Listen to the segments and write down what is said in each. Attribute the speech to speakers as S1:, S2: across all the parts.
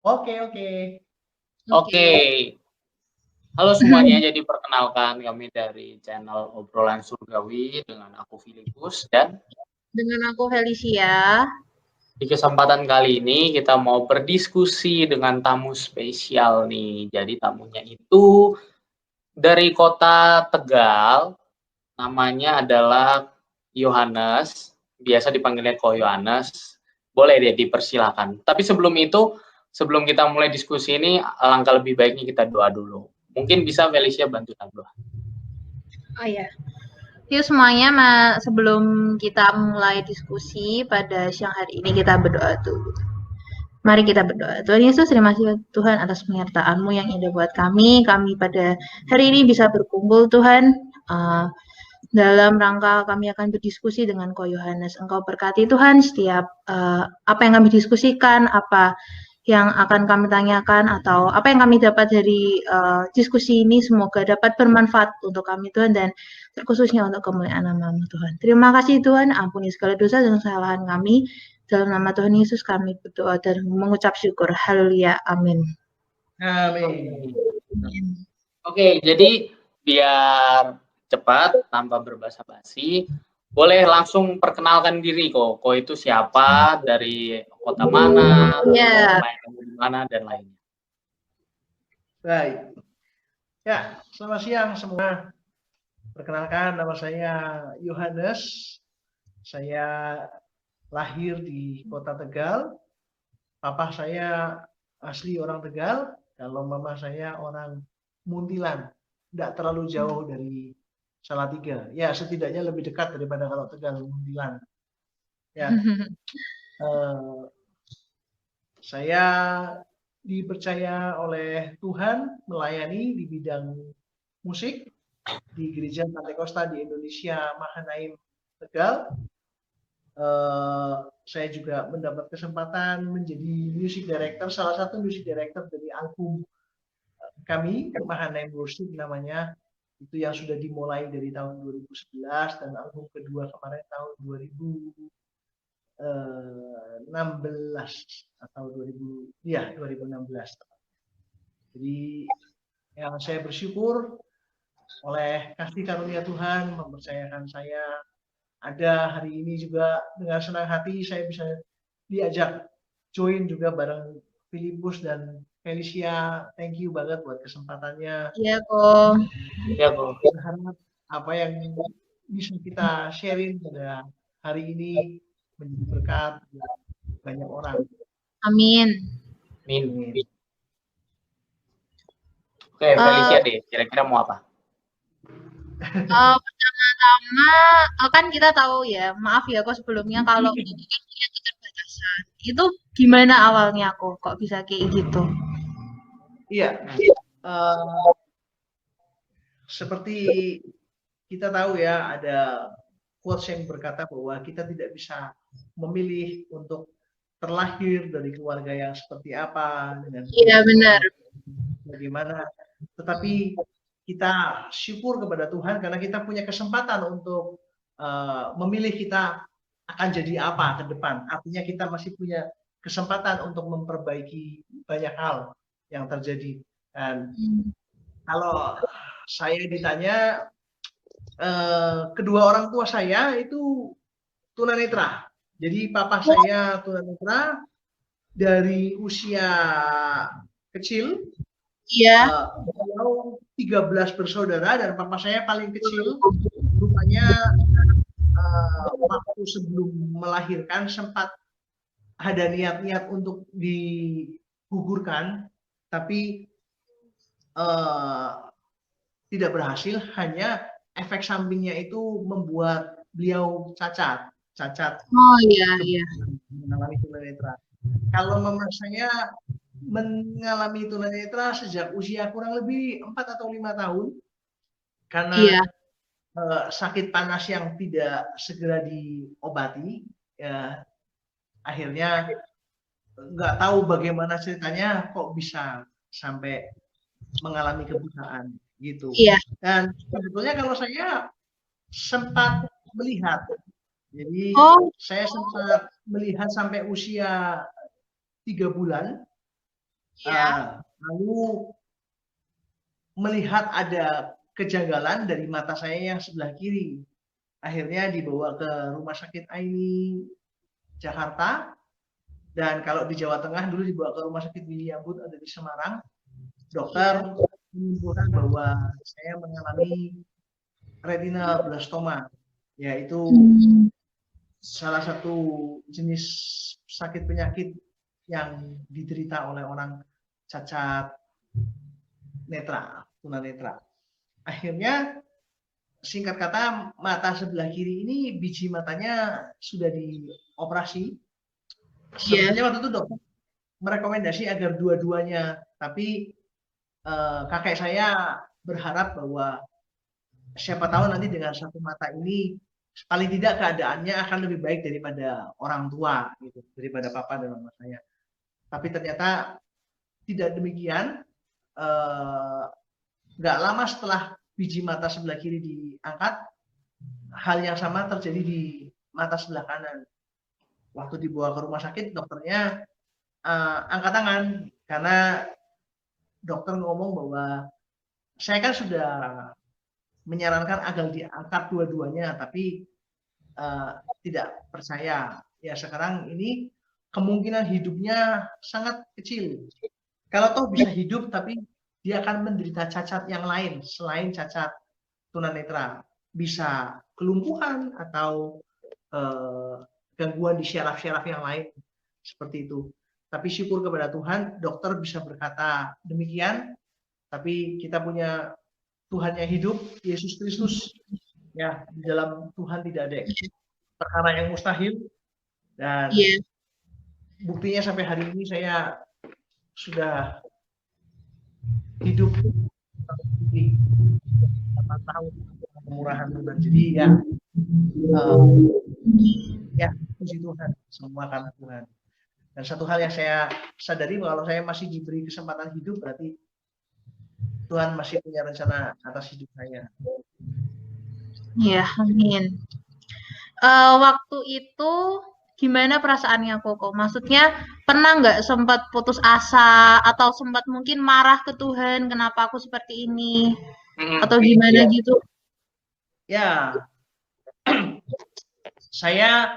S1: Oke, oke.
S2: Oke. Halo semuanya, jadi perkenalkan kami dari channel Obrolan Surgawi dengan aku Filipus dan
S3: Dengan aku Felicia.
S2: di kesempatan kali ini kita mau berdiskusi dengan tamu spesial nih. Jadi tamunya itu dari kota Tegal, namanya adalah Yohanes, biasa dipanggilnya Ko Yohanes. Boleh deh dipersilakan. Tapi sebelum itu, sebelum kita mulai diskusi ini, alangkah lebih baiknya kita doa dulu. Mungkin bisa Felicia bantu doa.
S3: Oh ya. Yuk semuanya, sebelum kita mulai diskusi pada siang hari ini, kita berdoa dulu. Mari kita berdoa. Tuhan Yesus, terima kasih Tuhan atas penyertaan-Mu yang indah buat kami. Kami pada hari ini bisa berkumpul Tuhan. Dalam rangka kami akan berdiskusi dengan Ko Yohanes. Engkau berkati Tuhan setiap apa yang kami diskusikan, apa yang akan kami tanyakan, atau apa yang kami dapat dari diskusi ini, semoga dapat bermanfaat untuk kami Tuhan, dan terkhususnya untuk kemuliaan nama-Mu Tuhan. Terima kasih Tuhan, ampuni segala dosa dan kesalahan kami. Dalam nama Tuhan Yesus kami berdoa dan mengucap syukur. Haleluya. Amin.
S1: Amin.
S2: Oke, jadi biar cepat tanpa berbasa-basi, boleh langsung perkenalkan diri kok. Ko itu siapa, dari kota mana, di mana dan lainnya.
S1: Baik. Ya, selamat siang semua. Perkenalkan, nama saya Yohanes. Saya lahir di kota Tegal. Papa saya asli orang Tegal. Kalau mama saya orang Muntilan. Tidak terlalu jauh dari Salatiga. Ya, setidaknya lebih dekat daripada kalau Tegal Muntilan. Ya. Saya dipercaya oleh Tuhan melayani di bidang musik di Gereja Pantekosta di Indonesia, Mahanaim, Tegal. Saya juga mendapat kesempatan menjadi music director, salah satu music director dari album kami, Mahanaim Worship namanya, itu yang sudah dimulai dari tahun 2011 dan album kedua kemarin tahun 2016 atau 2016. Jadi yang saya bersyukur oleh kasih karunia Tuhan mempercayakan saya ada hari ini juga dengan senang hati saya bisa diajak join juga bareng Filipus dan Felicia. Thank you banget buat kesempatannya.
S3: Iya kok.
S2: Iya kok.
S1: Berharap apa yang bisa kita sharing pada hari ini menjadi berkat buat banyak orang.
S3: Amin.
S2: Amin. Oke, Felicia deh, kira-kira mau apa?
S3: Pertama-tama kan kita tahu ya, maaf ya kok sebelumnya kalau ini kan punya keterbatasan. Itu gimana awalnya kok bisa kayak gitu?
S1: Iya. Seperti kita tahu ya, ada quotes yang berkata bahwa kita tidak bisa memilih untuk terlahir dari keluarga yang seperti apa dengan
S3: benar.
S1: Bagaimana, tetapi kita syukur kepada Tuhan karena kita punya kesempatan untuk memilih kita akan jadi apa ke depan. Artinya kita masih punya kesempatan untuk memperbaiki banyak hal yang terjadi. Dan kalau saya ditanya, kedua orang tua saya itu tunanetra. Jadi papa saya tunanetra dari usia kecil.
S3: Iya.
S1: Beliau 13 bersaudara dan papa saya paling kecil. Rupanya waktu sebelum melahirkan sempat ada niat-niat untuk digugurkan, tapi tidak berhasil. Hanya efek sampingnya itu membuat beliau cacat.
S3: Oh iya.
S1: Mengalami tunanetra. Kalau mama saya mengalami tunanetra sejak usia kurang lebih 4 atau 5 tahun karena sakit panas yang tidak segera diobati. Ya, akhirnya nggak tahu bagaimana ceritanya kok bisa sampai mengalami kebutaan gitu. Dan sebetulnya kalau saya sempat melihat, jadi saya sempat melihat sampai usia 3 bulan Lalu melihat ada kejanggalan dari mata saya yang sebelah kiri. Akhirnya dibawa ke Rumah Sakit Aini Jakarta, dan kalau di Jawa Tengah dulu dibawa ke Rumah Sakit William Booth ada di Semarang. Dokter menyimpulkan bahwa saya mengalami retinoblastoma, yaitu salah satu jenis sakit penyakit yang diderita oleh orang cacat netra, tunanetra. Akhirnya singkat kata, mata sebelah kiri ini biji matanya sudah dioperasi. Sebenarnya waktu itu dokter merekomendasi agar dua-duanya, tapi kakek saya berharap bahwa siapa tahu nanti dengan satu mata ini paling tidak keadaannya akan lebih baik daripada orang tua, gitu, daripada papa dan mama saya. Tapi ternyata tidak demikian. Nggak lama setelah biji mata sebelah kiri diangkat, hal yang sama terjadi di mata sebelah kanan. Waktu dibawa ke rumah sakit, dokternya angkat tangan karena dokter ngomong bahwa saya kan sudah menyarankan agar diangkat dua-duanya, tapi tidak percaya. Ya sekarang ini kemungkinan hidupnya sangat kecil. Kalau toh bisa hidup, tapi dia akan menderita cacat yang lain selain cacat tunanetra. Bisa kelumpuhan atau gangguan di syaraf-syaraf yang lain seperti itu. Tapi syukur kepada Tuhan, dokter bisa berkata demikian. Tapi kita punya Tuhan yang hidup, Yesus Kristus. Ya, di dalam Tuhan tidak ada perkara yang mustahil. Dan buktinya sampai hari ini saya sudah hidup 8 tahun kemurahan Tuhan. Jadi ya puji Tuhan, semua karena Tuhan. Dan satu hal yang saya sadari, kalau saya masih diberi kesempatan hidup, berarti Tuhan masih punya rencana atas hidup saya.
S3: Ya, amin. Waktu itu gimana perasaannya Koko? Maksudnya pernah nggak sempat putus asa atau sempat mungkin marah ke Tuhan, kenapa aku seperti ini? Atau gimana gitu?
S1: Ya, saya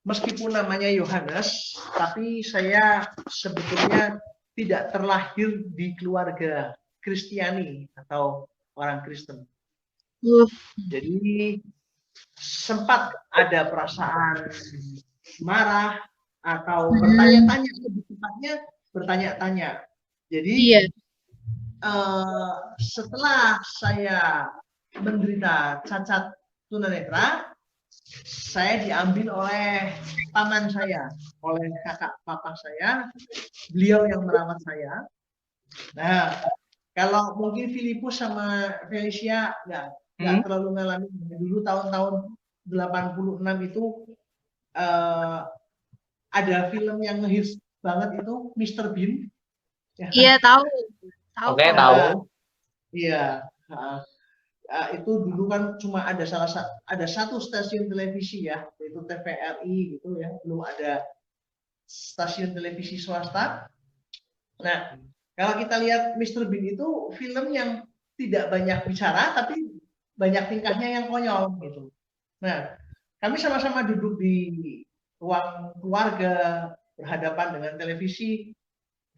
S1: meskipun namanya Yohanes, tapi saya sebetulnya tidak terlahir di keluarga Kristiani atau orang Kristen. Jadi sempat ada perasaan marah atau bertanya-tanya, lebih tepatnya bertanya-tanya. Jadi setelah saya menderita cacat tunanetra, saya diambil oleh paman saya, oleh kakak papa saya, beliau yang merawat saya. Nah, kalau mungkin Filipus sama Felicia nggak terlalu ngalamin. Dulu tahun-tahun 86 itu ada film yang ngehits banget itu Mr. Bean.
S3: Iya, tahu.
S2: Oke, tahu.
S1: Iya. Itu dulu kan cuma ada satu stasiun televisi ya, yaitu TVRI gitu ya, belum ada stasiun televisi swasta. Nah, kalau kita lihat Mr. Bean itu film yang tidak banyak bicara tapi banyak tingkahnya yang konyol gitu. Nah, kami sama-sama duduk di ruang keluarga berhadapan dengan televisi.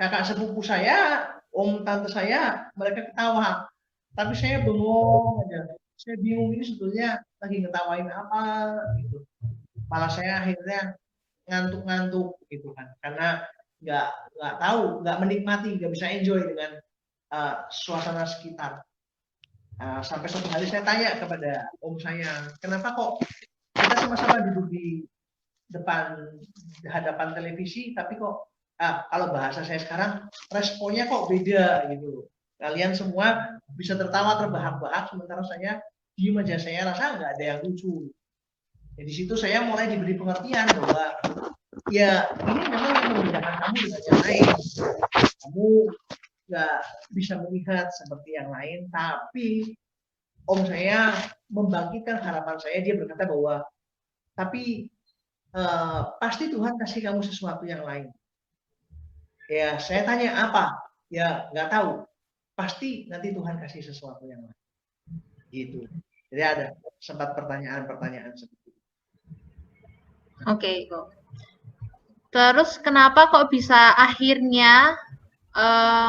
S1: Kakak sepupu saya, om tante saya, mereka ketawa. Tapi saya bengong aja. Saya bingung ini sebetulnya lagi ngetawain apa gitu. Malah saya akhirnya ngantuk-ngantuk gitu kan. Karena nggak tahu, nggak menikmati, nggak bisa enjoy dengan suasana sekitar. Sampai suatu hari saya tanya kepada om saya, kenapa kok kita sama-sama duduk di hadapan televisi, tapi kok kalau bahasa saya sekarang responnya kok beda gitu. Kalian semua bisa tertawa terbahak-bahak, sementara saya diem aja. Saya rasa nggak ada yang lucu. Jadi di situ saya mulai diberi pengertian bahwa ya ini memang yang membedakan kamu dengan yang lain. Kamu nggak bisa melihat seperti yang lain, tapi om saya membangkitkan harapan saya. Dia berkata bahwa tapi pasti Tuhan kasih kamu sesuatu yang lain. Ya, saya tanya apa? Ya, nggak tahu. Pasti nanti Tuhan kasih sesuatu yang lain. Gitu. Jadi ada sempat pertanyaan-pertanyaan seperti itu.
S3: Oke, kok. Terus kenapa kok bisa akhirnya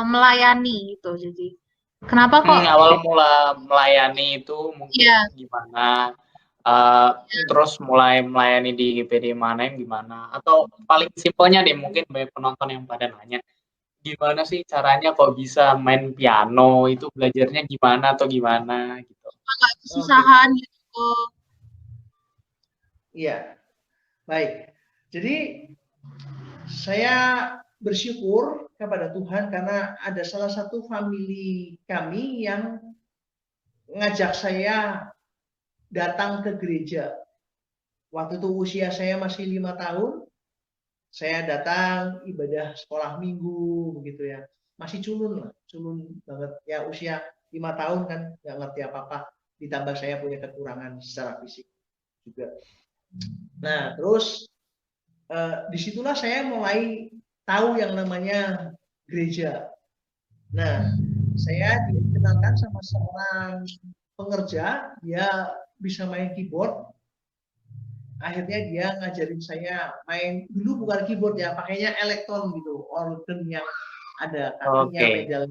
S3: melayani gitu? Jadi kenapa kok?
S2: Awal mula melayani itu mungkin
S3: Iya.
S2: gimana? Terus mulai melayani di GPD Mannheim gimana? Atau paling simpelnya deh, mungkin banyak penonton yang pada nanya, gimana sih caranya kok bisa main piano, itu belajarnya gimana atau gimana gitu.
S3: Nggak
S1: Oke.
S3: kesusahan gitu.
S1: Iya, baik. Jadi saya bersyukur kepada Tuhan karena ada salah satu family kami yang ngajak saya datang ke gereja. Waktu itu usia saya masih 5 tahun, saya datang ibadah sekolah minggu begitu ya. Masih culun lah, culun banget ya, usia 5 tahun kan nggak ngerti apa-apa. Ditambah saya punya kekurangan secara fisik juga. Nah, terus disitulah saya mulai tahu yang namanya gereja. Nah, saya dikenalkan sama seorang pengerja, dia bisa main keyboard. Akhirnya dia ngajarin saya main, dulu bukan keyboard ya, pakainya elektron gitu, organ yang ada kakinya, pedal.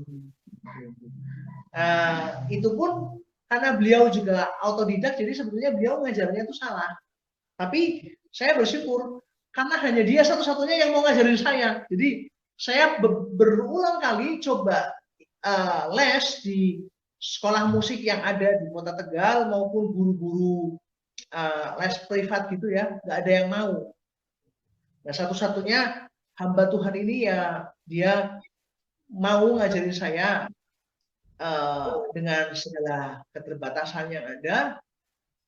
S1: Itu pun karena beliau juga autodidak, jadi sebetulnya beliau ngajarnya itu salah. Tapi saya bersyukur karena hanya dia satu-satunya yang mau ngajarin saya. Jadi saya berulang kali coba les di sekolah musik yang ada di Kota Tegal maupun guru-guru les privat gitu ya, nggak ada yang mau. Nah, satu-satunya hamba Tuhan ini ya dia mau ngajarin saya dengan segala keterbatasan yang ada.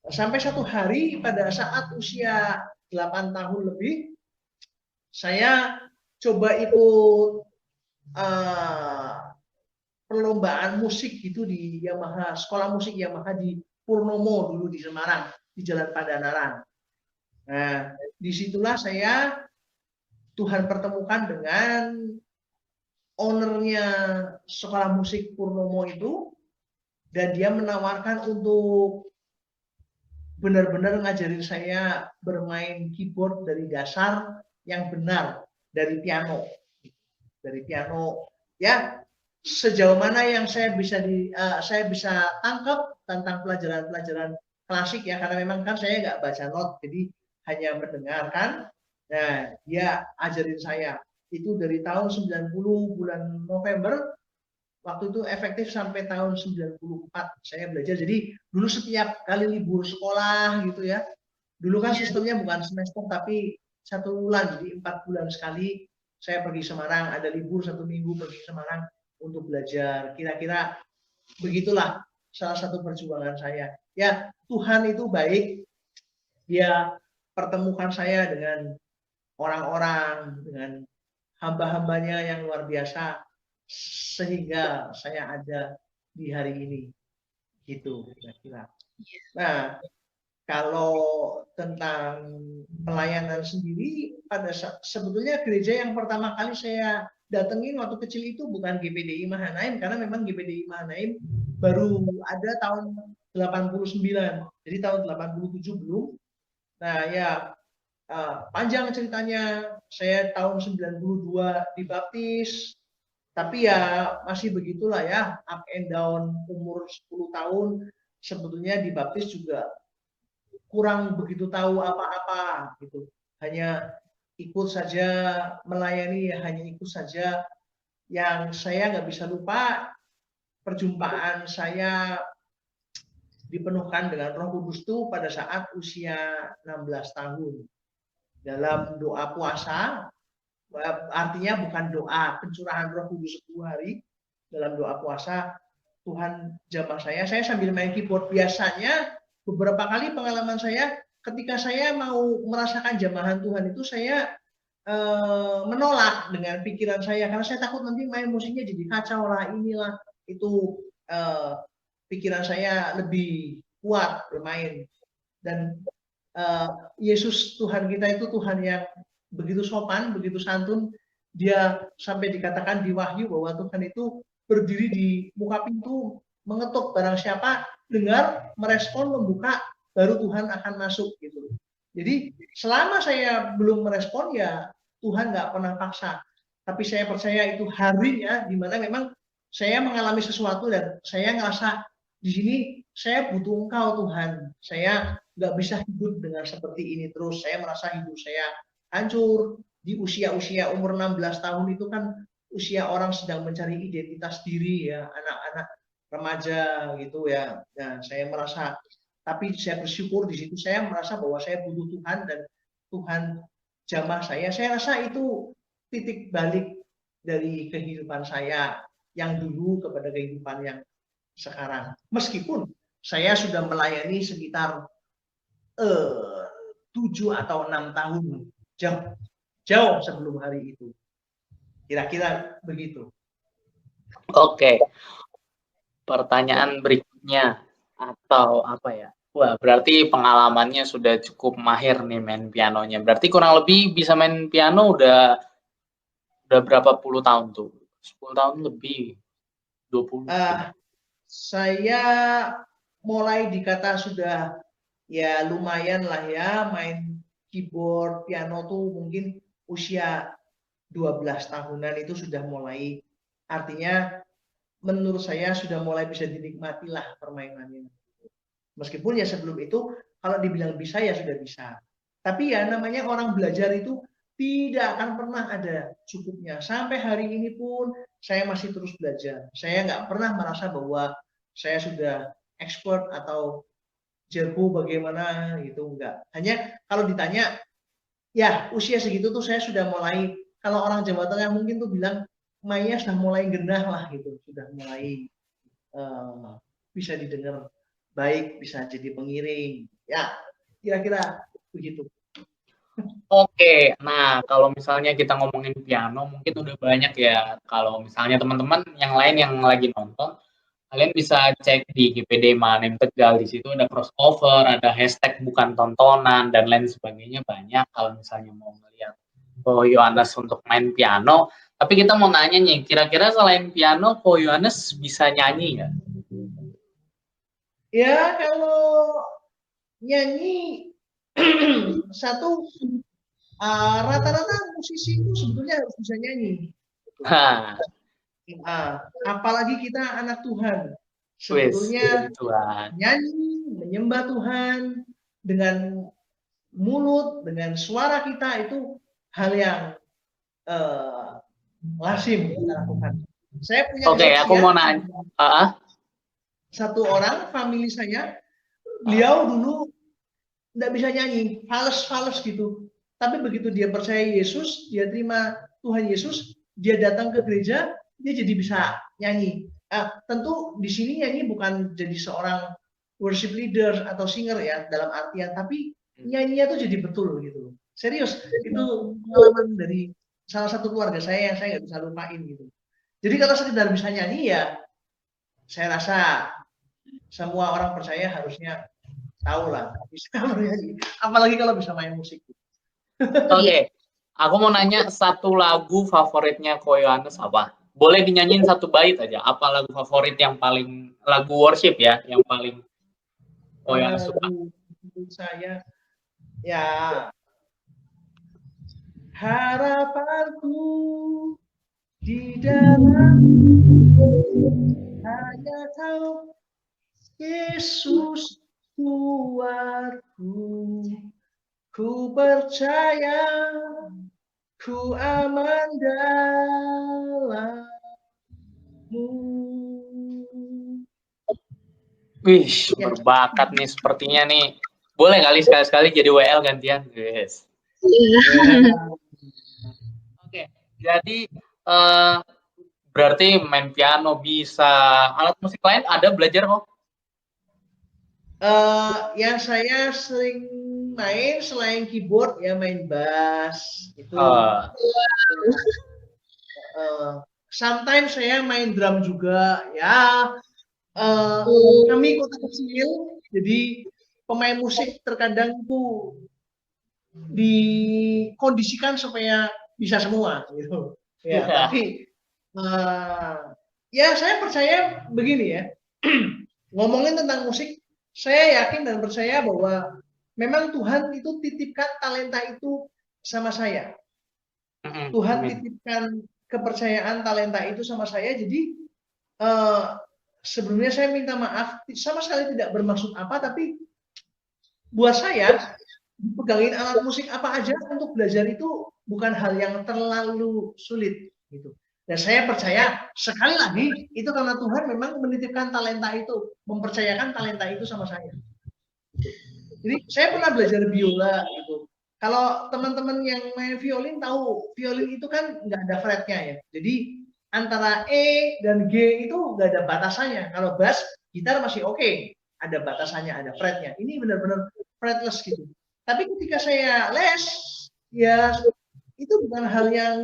S1: Sampai satu hari pada saat usia 8 tahun lebih, saya coba ikut perlombaan musik gitu di Yamaha, sekolah musik Yamaha di Purnomo dulu di Semarang, di Jalan Padanaran. Nah, disitulah saya Tuhan pertemukan dengan ownernya sekolah musik Purnomo itu, dan dia menawarkan untuk benar-benar ngajarin saya bermain keyboard dari dasar yang benar, dari piano ya, sejauh mana yang saya bisa tangkap tentang pelajaran klasik ya, karena memang kan saya nggak baca not, jadi hanya mendengarkan. Nah, dia ajarin saya itu dari tahun 90 bulan November. Waktu itu efektif sampai tahun 94 saya belajar. Jadi dulu setiap kali libur sekolah gitu ya. Dulu kan sistemnya bukan semester tapi 1 bulan, jadi 4 bulan sekali saya pergi Semarang. Ada libur 1 minggu pergi Semarang untuk belajar. Kira-kira begitulah salah satu perjuangan saya. Ya, Tuhan itu baik. Dia pertemukan saya dengan orang-orang, dengan hamba-hambanya yang luar biasa, sehingga saya ada di hari ini, gitu kira-kira. Nah, kalau tentang pelayanan sendiri, sebetulnya gereja yang pertama kali saya datengin waktu kecil itu bukan GPDI Mahanaim, karena memang GPDI Mahanaim baru ada tahun 89, jadi tahun 87 belum. Nah ya, panjang ceritanya, saya tahun 92 dibaptis, tapi ya masih begitulah ya, up and down. Umur 10 tahun sebetulnya dibaptis juga kurang begitu tahu apa-apa gitu, hanya ikut saja melayani, ya hanya ikut saja. Yang saya nggak bisa lupa, perjumpaan saya dipenuhkan dengan Roh Kudus itu pada saat usia 16 tahun dalam doa puasa. Artinya bukan doa pencurahan Roh Kudus 10 hari, dalam doa puasa Tuhan jamah saya sambil main keyboard. Biasanya beberapa kali pengalaman saya ketika saya mau merasakan jamahan Tuhan itu, saya menolak dengan pikiran saya, karena saya takut nanti main musiknya jadi kacau lah, inilah itu. Pikiran saya lebih kuat bermain. Dan Yesus Tuhan kita itu Tuhan yang begitu sopan, begitu santun. dia sampai dikatakan di Wahyu bahwa Tuhan itu berdiri di muka pintu, mengetuk, barang siapa dengar, merespon, membuka, baru Tuhan akan masuk gitu. Jadi selama saya belum merespon ya Tuhan nggak pernah paksa. Tapi saya percaya itu harinya di mana memang saya mengalami sesuatu dan saya ngerasa di sini saya butuh Engkau Tuhan. Saya nggak bisa hidup dengan seperti ini terus. Saya merasa hidup saya hancur. Di usia-usia umur 16 tahun itu kan usia orang sedang mencari identitas diri ya, anak-anak remaja gitu ya. Nah, saya merasa, tapi saya bersyukur di situ saya merasa bahwa saya butuh Tuhan dan Tuhan jamah saya. Saya rasa itu titik balik dari kehidupan saya yang dulu kepada kehidupan yang sekarang. Meskipun saya sudah melayani sekitar 7 atau 6 tahun jauh sebelum hari itu. Kira-kira begitu.
S2: Oke. Pertanyaan berikutnya atau apa ya? Wah, berarti pengalamannya sudah cukup mahir nih main pianonya. Berarti kurang lebih bisa main piano udah berapa puluh tahun tuh? 10 tahun lebih. 20.
S1: Saya mulai dikata sudah ya lumayan lah ya main keyboard, piano tuh mungkin usia 12 tahunan itu sudah mulai, artinya menurut saya sudah mulai bisa dinikmati lah permainannya. Meskipun ya sebelum itu kalau dibilang bisa ya sudah bisa. Tapi ya namanya orang belajar itu tidak akan pernah ada cukupnya. Sampai hari ini pun saya masih terus belajar. Saya nggak pernah merasa bahwa saya sudah expert atau jago bagaimana gitu, enggak. Hanya kalau ditanya, ya usia segitu tuh saya sudah mulai, kalau orang Jawa Tengah mungkin tuh bilang mainnya sudah mulai genah lah gitu, sudah mulai bisa didengar baik, bisa jadi pengiring. Ya, kira-kira begitu.
S2: Oke, nah kalau misalnya kita ngomongin piano mungkin udah banyak ya. Kalau misalnya teman-teman yang lain yang lagi nonton, kalian bisa cek di GPD Manem Tegal, di situ ada crossover, ada hashtag bukan tontonan dan lain sebagainya banyak. Kalau misalnya mau melihat Ko Yohanes untuk main piano, tapi kita mau nanya nih, kira-kira selain piano Ko Yohanes bisa nyanyi nggak?
S1: Ya kalau nyanyi satu rata-rata musisi itu sebetulnya harus bisa nyanyi. Apalagi kita anak Tuhan, sebetulnya nyanyi, menyembah Tuhan dengan mulut, dengan suara kita itu hal yang lazim kita lakukan. Saya punya
S2: aku mau nanya.
S1: Satu orang, family saya, beliau dulu nggak bisa nyanyi, fales gitu. Tapi begitu dia percaya Yesus, dia terima Tuhan Yesus, dia datang ke gereja, dia jadi bisa nyanyi. Tentu di sini nyanyi bukan jadi seorang worship leader atau singer ya dalam artian, tapi nyanyinya tuh jadi betul gitu. Serius, itu pengalaman dari salah satu keluarga saya yang saya nggak bisa lupain gitu. Jadi kalau sekedar bisa nyanyi ya, saya rasa semua orang percaya harusnya tahu lah bisa bernyanyi. Apalagi kalau bisa main musik.
S2: Oke, aku mau nanya satu lagu favoritnya Ko Yohanes apa? Boleh dinyanyiin satu bait aja. Apa lagu favorit yang paling, lagu worship ya, yang paling Ko Yohanes suka?
S1: Saya ya harapanku di dalam hanya Kau Yesus Tuhanku. Ku percaya, ku aman dalam-Mu.
S2: Wih, berbakat nih sepertinya nih. Boleh kali sekali-sekali jadi WL gantian, guys. Oke, jadi berarti main piano bisa, alat musik lain ada belajar kok?
S1: Yang saya sering main selain keyboard ya main bass itu. Sometimes saya main drum juga ya. Kami kota kecil, jadi pemain musik terkadang itu dikondisikan supaya bisa semua gitu. Ya, tapi ya saya percaya begini ya. Ngomongin tentang musik, saya yakin dan percaya bahwa memang Tuhan itu titipkan talenta itu sama saya. Tuhan titipkan kepercayaan talenta itu sama saya. Jadi sebelumnya saya minta maaf, sama sekali tidak bermaksud apa, tapi buat saya pegangin alat musik apa aja untuk belajar itu bukan hal yang terlalu sulit gitu. Dan saya percaya sekali lagi itu karena Tuhan memang menitipkan talenta itu, mempercayakan talenta itu sama saya. Jadi saya pernah belajar biola gitu. Kalau teman-teman yang main violin tahu, violin itu kan nggak ada fretnya ya. Jadi antara E dan G itu nggak ada batasannya. Kalau bass, gitar masih oke, ada batasannya, ada fretnya. Ini benar-benar fretless gitu. Tapi ketika saya les, ya itu bukan hal yang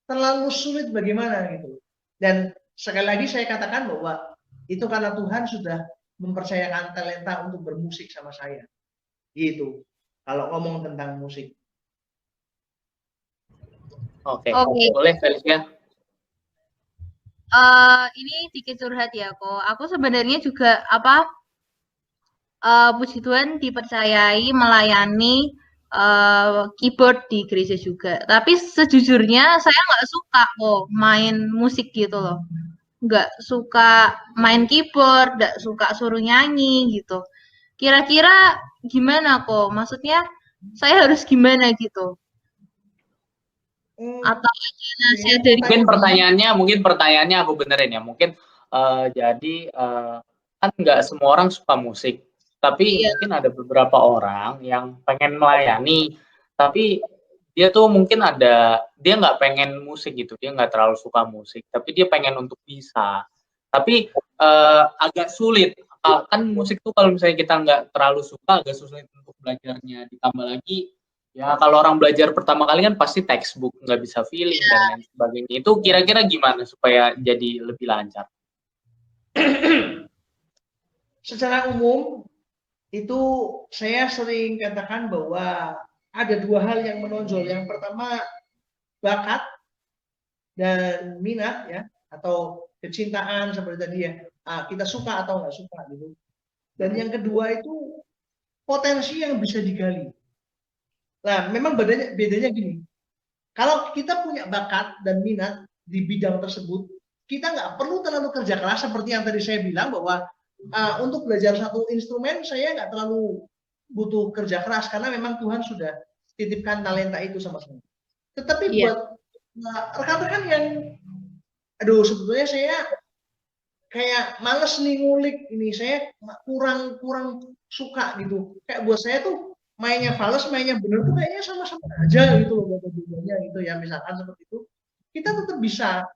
S1: terlalu sulit bagaimana gitu. Dan sekali lagi saya katakan bahwa itu karena Tuhan sudah mempercayakan talenta untuk bermusik sama saya. Gitu. Kalau ngomong tentang musik.
S2: Oke. Boleh Felicia?
S3: Ini dikit curhat ya kok. Aku sebenarnya juga puji Tuhan dipercayai melayani keyboard di gereja juga. Tapi sejujurnya saya nggak suka kok main musik gitu loh. Nggak suka main keyboard, nggak suka suruh nyanyi gitu. Kira-kira gimana kok? Maksudnya saya harus gimana gitu? Atau ada nasihat dari
S2: mungkin pertanyaannya aku benerin ya. Mungkin jadi kan nggak semua orang suka musik. Tapi mungkin ada beberapa orang yang pengen melayani, tapi dia tuh mungkin dia nggak pengen musik gitu, dia nggak terlalu suka musik, tapi dia pengen untuk bisa. Tapi agak sulit, kan musik tuh kalau misalnya kita nggak terlalu suka, agak sulit untuk belajarnya. Ditambah lagi, ya kalau orang belajar pertama kali kan pasti textbook, nggak bisa feeling dan lain sebagainya. Itu kira-kira gimana supaya jadi lebih lancar?
S1: Secara umum, itu saya sering katakan bahwa ada dua hal yang menonjol. Yang pertama bakat dan minat ya, atau kecintaan seperti tadi ya, kita suka atau nggak suka gitu. Dan yang kedua itu potensi yang bisa digali. Nah, memang bedanya gini. Kalau kita punya bakat dan minat di bidang tersebut, kita nggak perlu terlalu kerja keras seperti yang tadi saya bilang bahwa untuk belajar satu instrumen saya nggak terlalu butuh kerja keras karena memang Tuhan sudah titipkan talenta itu sama saya. Tetapi buat rekan-rekan yang sebetulnya saya kayak males nih ngulik ini, saya kurang suka gitu. Kayak buat saya tuh mainnya fals, mainnya bener tuh kayaknya sama-sama aja gitu loh bedanya gitu ya, misalkan seperti itu. Kita tetap bisa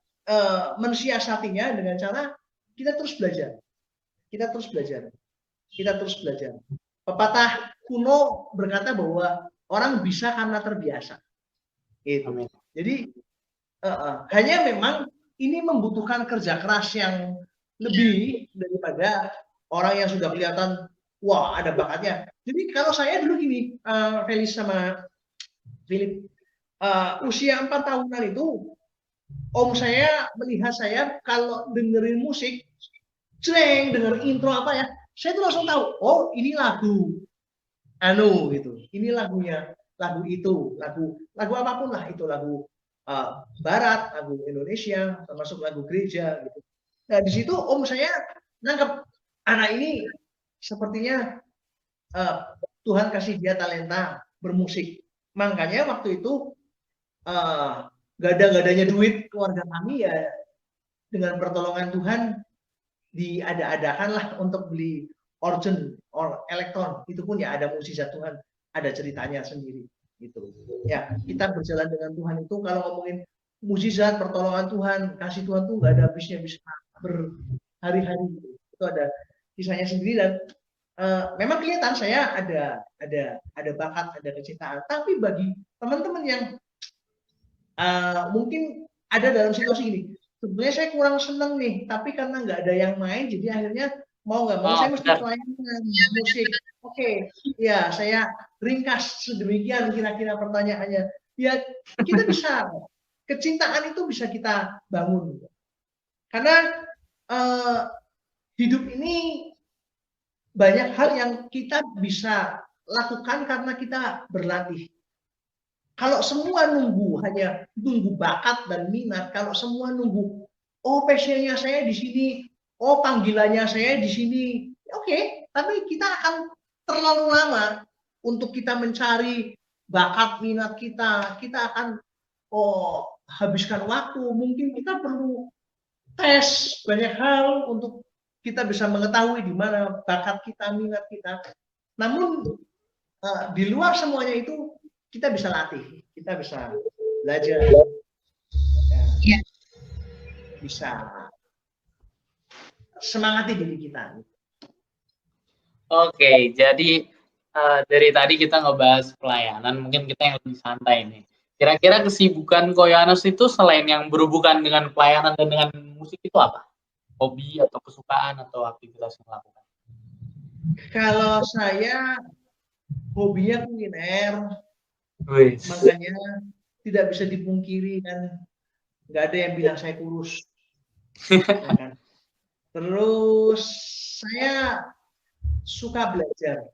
S1: mensiasatinya dengan cara kita terus belajar. Kita terus belajar. Pepatah kuno berkata bahwa orang bisa karena terbiasa. Gitu. Jadi hanya memang ini membutuhkan kerja keras yang lebih daripada orang yang sudah kelihatan wah ada bakatnya. Jadi kalau saya dulu gini, Felis sama Philip, usia 4 tahunan itu om saya melihat saya kalau dengerin musik, denger intro apa ya, saya tuh langsung tahu, oh ini lagu gitu, ini lagunya, lagu itu, lagu apapun lah itu, lagu barat, lagu Indonesia, termasuk lagu gereja gitu. Nah di situ om saya nangkep anak ini sepertinya Tuhan kasih dia talenta bermusik. Makanya waktu itu gada-gadanya duit keluarga kami ya dengan pertolongan Tuhan diada-adakan lah untuk beli organ or elektron. Itu pun ya ada mukjizat Tuhan, ada ceritanya sendiri gitu. Ya, kita berjalan dengan Tuhan itu kalau ngomongin mukjizat, pertolongan Tuhan, kasih Tuhan tuh nggak ada habisnya, bisa berhari-hari gitu. Itu ada kisahnya sendiri dan memang kelihatan saya ada bakat, ada kecintaan. Tapi bagi teman-teman yang mungkin ada dalam situasi ini, sebenarnya saya kurang seneng nih, tapi karena nggak ada yang main, jadi akhirnya mau nggak mau saya mesti pelayanan musik. Oke, ya saya ringkas sedemikian kira-kira pertanyaannya. Ya kita bisa kecintaan itu bisa kita bangun. Karena hidup ini banyak hal yang kita bisa lakukan karena kita berlatih. Kalau semua hanya nunggu bakat dan minat, kalau semua nunggu, oh passionnya saya di sini, oh panggilannya saya di sini, oke, tapi kita akan terlalu lama untuk kita mencari bakat minat kita akan habiskan waktu. Mungkin kita perlu tes banyak hal untuk kita bisa mengetahui di mana bakat kita, minat kita. Namun di luar semuanya itu kita bisa latih, kita bisa belajar, ya. Bisa semangati diri kita.
S2: Oke, jadi dari tadi kita ngebahas pelayanan, mungkin kita yang lebih santai nih. Kira-kira kesibukan Ko Yohanes itu selain yang berhubungan dengan pelayanan dan dengan musik itu apa? Hobi atau kesukaan atau aktivitas yang dilakukan?
S1: Kalau saya hobinya kuliner, makanya tidak bisa dipungkiri kan, nggak ada yang bilang saya kurus. Ya kan? Terus saya suka belajar,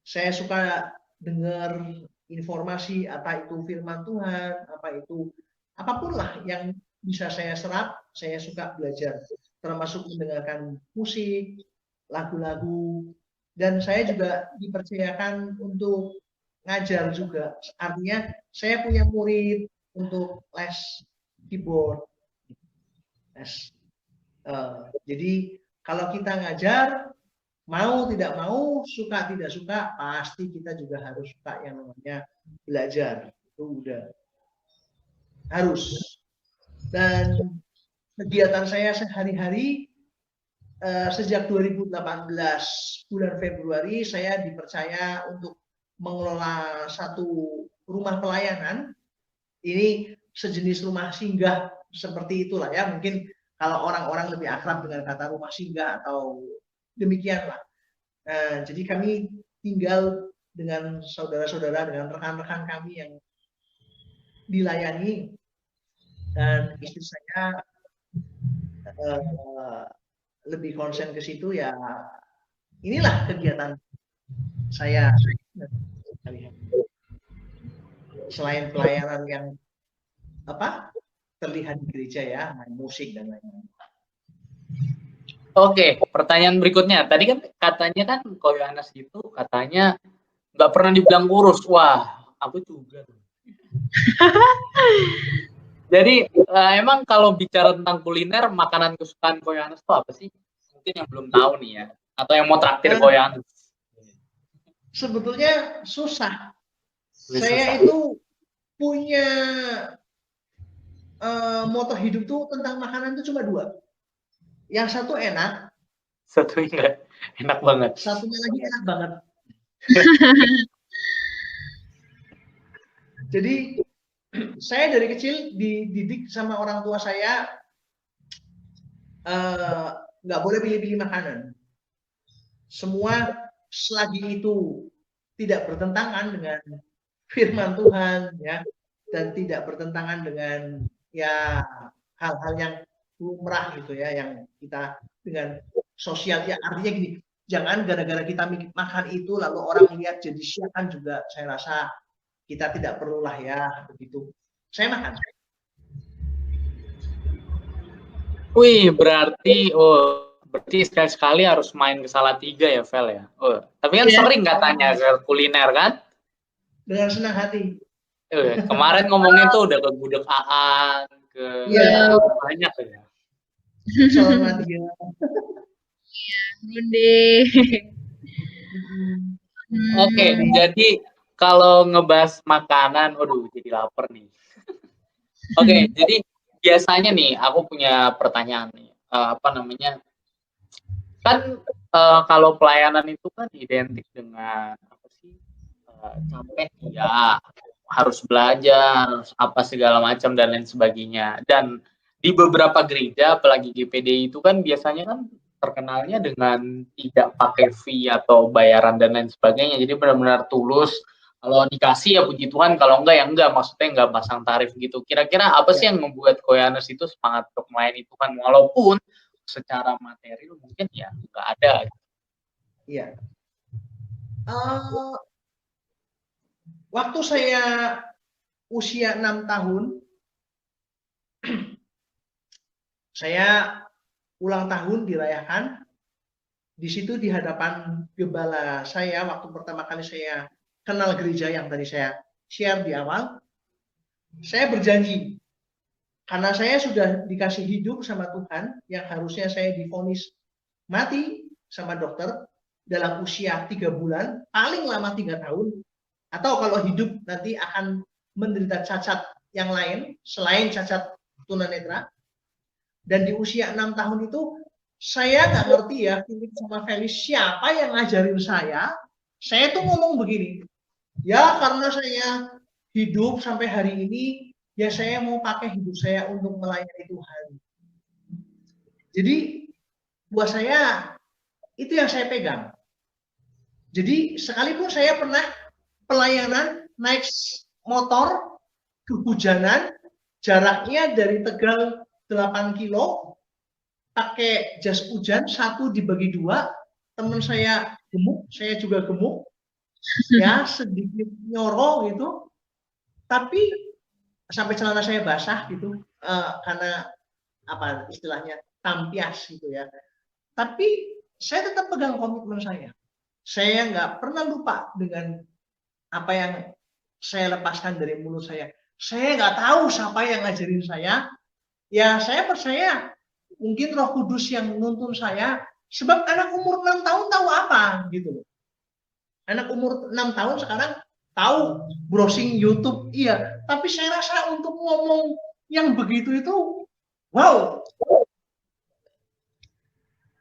S1: saya suka dengar informasi, apa itu firman Tuhan, apa itu apapun lah yang bisa saya serap, saya suka belajar, termasuk mendengarkan musik, lagu-lagu, dan saya juga dipercayakan untuk ngajar juga. Artinya saya punya murid untuk les keyboard. Jadi kalau kita ngajar, mau tidak mau, suka tidak suka, pasti kita juga harus suka yang namanya belajar. Itu udah harus. Dan kegiatan saya sehari-hari sejak 2018 bulan Februari saya dipercaya untuk mengelola satu rumah pelayanan. Ini sejenis rumah singgah seperti itulah ya, mungkin kalau orang-orang lebih akrab dengan kata rumah singgah atau demikianlah. Jadi kami tinggal dengan saudara-saudara, dengan rekan-rekan kami yang dilayani, dan istri saya lebih konsen ke situ ya. Inilah kegiatan saya selain pelayanan yang terlihat di gereja ya, main musik dan lain-lain.
S2: Oke, pertanyaan berikutnya. Tadi kan katanya kan Ko Yohanes itu katanya nggak pernah dibilang kurus. Wah, aku juga. Jadi emang kalau bicara tentang kuliner, makanan kesukaan Ko Yohanes itu apa sih? Mungkin yang belum tahu nih ya, atau yang mau traktir Ko Yohanes.
S1: Sebetulnya susah. Saya itu punya moto hidup tuh tentang makanan itu cuma 2. Yang satu enak,
S2: satu enggak enak banget.
S1: Satunya lagi enak banget. Jadi saya dari kecil dididik sama orang tua saya nggak boleh pilih-pilih makanan. Semua selagi itu tidak bertentangan dengan firman Tuhan ya, dan tidak bertentangan dengan ya hal-hal yang lumrah gitu ya, yang kita dengan sosial ya. Artinya gini, jangan gara-gara kita makan itu lalu orang lihat jadi siakan juga. Saya rasa kita tidak perlulah ya begitu. Saya makan.
S2: Wih, berarti sekali-sekali harus main ke Salatiga ya, Vel ya. Tapi kan sering katanya ke kuliner kan?
S1: Dengan senang hati.
S2: Kemarin ngomongnya tuh udah ke Gudeg Aan, ke banyak ya.
S1: Selamat ya.
S3: Iya, Runde.
S2: Oke, jadi kalau ngebahas makanan, jadi lapar nih. Oke, jadi biasanya nih aku punya pertanyaan nih, kan kalau pelayanan itu kan identik dengan apa sih, capek ya, harus belajar, apa segala macam dan lain sebagainya. Dan di beberapa gereja, apalagi GPD itu kan biasanya kan terkenalnya dengan tidak pakai fee atau bayaran dan lain sebagainya. Jadi benar-benar tulus Kalau dikasih ya puji Tuhan, kalau enggak ya enggak, maksudnya enggak pasang tarif gitu. Kira-kira apa sih
S1: Ya,
S2: yang membuat Koyanus itu semangat untuk melayani Tuhan walaupun secara material mungkin ya enggak ada.
S1: iya. Eh, waktu saya usia 6 tahun, saya ulang tahun dirayakan. Di situ di hadapan gembala saya, waktu pertama kali saya kenal gereja yang tadi saya share di awal, saya berjanji, karena saya sudah dikasih hidup sama Tuhan, yang harusnya saya divonis mati sama dokter dalam usia 3 bulan, paling lama 3 tahun, atau kalau hidup nanti akan menderita cacat yang lain selain cacat tunanetra. Dan di usia 6 tahun itu saya nggak ngerti ya, Philip sama Felis siapa yang ngajarin saya. Saya tuh ngomong begini, ya karena saya hidup sampai hari ini, ya saya mau pakai hidup saya untuk melayani Tuhan. Jadi buat saya itu yang saya pegang. Jadi sekalipun saya pernah pelayanan naik motor kehujanan, jaraknya dari Tegal 8 kilo, pakai jas hujan, satu dibagi 2, teman saya gemuk, saya juga gemuk, ya sedikit nyoro gitu, tapi sampai celana saya basah gitu, karena apa istilahnya tampias gitu ya. Tapi saya tetap pegang komitmen saya. Saya nggak pernah lupa dengan apa yang saya lepaskan dari mulut saya. Saya nggak tahu siapa yang ngajarin saya. Ya saya percaya mungkin Roh Kudus yang nuntun saya. Sebab anak umur 6 tahun tahu apa gitu loh. Anak umur 6 tahun sekarang tahu browsing YouTube, iya. Tapi saya rasa untuk ngomong yang begitu itu, wow,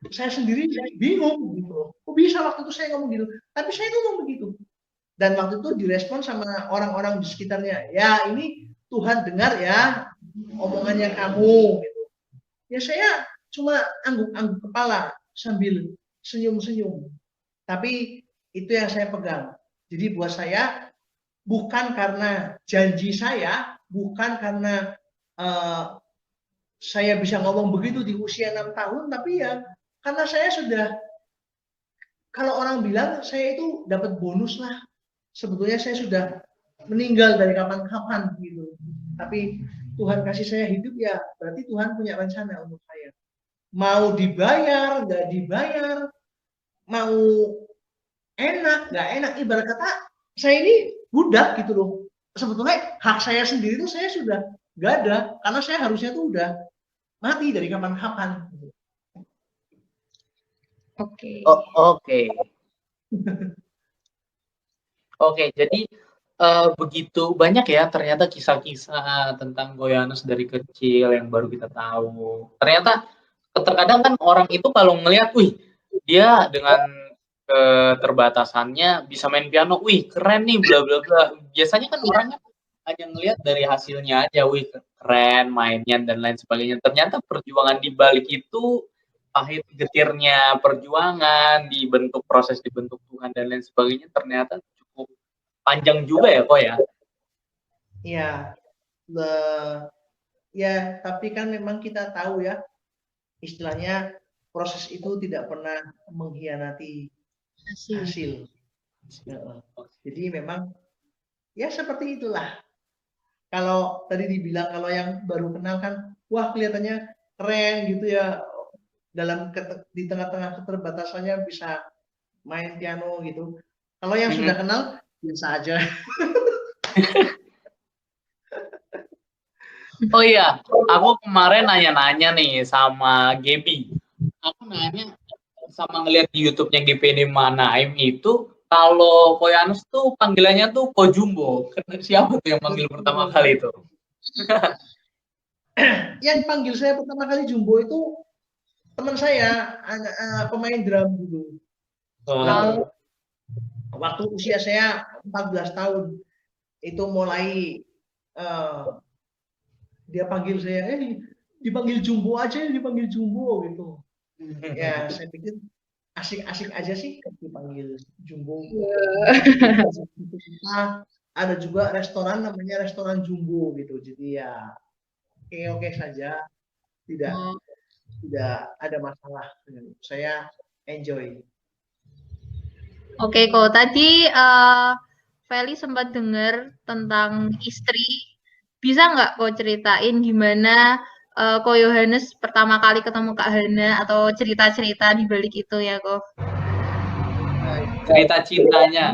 S1: saya sendiri bingung gitu loh. Kok bisa waktu itu saya ngomong gitu? Tapi saya ngomong begitu. Dan waktu itu direspon sama orang-orang di sekitarnya. Ya ini Tuhan dengar ya omongannya kamu. Gitu. Ya saya cuma angguk-angguk kepala sambil senyum-senyum. Tapi itu yang saya pegang. Jadi buat saya bukan karena janji saya, bukan karena saya bisa ngomong begitu di usia 6 tahun, tapi ya karena saya sudah, kalau orang bilang saya itu dapat bonus lah. Sebetulnya saya sudah meninggal dari kapan-kapan gitu. Tapi Tuhan kasih saya hidup ya berarti Tuhan punya rencana untuk saya. Mau dibayar, nggak dibayar, mau enak, nggak enak, ibarat kata saya ini budak gitu loh. Sebetulnya hak saya sendiri itu saya sudah nggak ada, karena saya harusnya tuh udah mati dari kapan-kapan.
S3: Oke.
S2: Oke. Oke, jadi begitu banyak ya ternyata kisah-kisah tentang Koyanus dari kecil yang baru kita tahu. Ternyata terkadang kan orang itu kalau ngelihat, wih, dia dengan keterbatasannya bisa main piano, wih, keren nih, bla bla bla. Biasanya kan orangnya hanya ngelihat dari hasilnya aja, wih, keren mainnya dan lain sebagainya. Ternyata perjuangan di balik itu, pahit getirnya perjuangan, dibentuk Tuhan dan lain sebagainya, ternyata cukup panjang juga ya kok ya.
S1: Iya, ya tapi kan memang kita tahu ya, istilahnya proses itu tidak pernah mengkhianati hasil. Jadi memang ya seperti itulah. Kalau tadi dibilang kalau yang baru kenal kan, wah kelihatannya keren gitu ya, di tengah-tengah keterbatasannya bisa main piano gitu. Kalau yang sudah kenal biasa aja.
S2: Oh iya, aku kemarin nanya-nanya nih sama Gaby. Aku nanya sama ngeliat di YouTube-nya GPD Manaim itu, kalau Koyanus tuh panggilannya tuh Ko Jumbo. Siapa tuh yang panggil pertama kali itu?
S1: Yang panggil saya pertama kali Jumbo itu teman saya, pemain drum dulu. Waktu usia saya 14 tahun itu mulai dia panggil saya, dipanggil Jumbo aja, dipanggil Jumbo gitu. Ya saya pikir asik-asik aja sih dipanggil Jumbo.
S3: Wah.
S1: Nah, ada juga restoran namanya restoran Jumbo gitu. Jadi ya oke saja, tidak
S3: Oh,
S1: tidak ada masalah. Saya enjoy.
S3: Oke, kok tadi Feli sempat dengar tentang istri. Bisa nggak kok ceritain gimana kok Yohanes pertama kali ketemu Kak Hana atau cerita-cerita di balik itu ya kok?
S1: Nah,
S2: Cerita cintanya.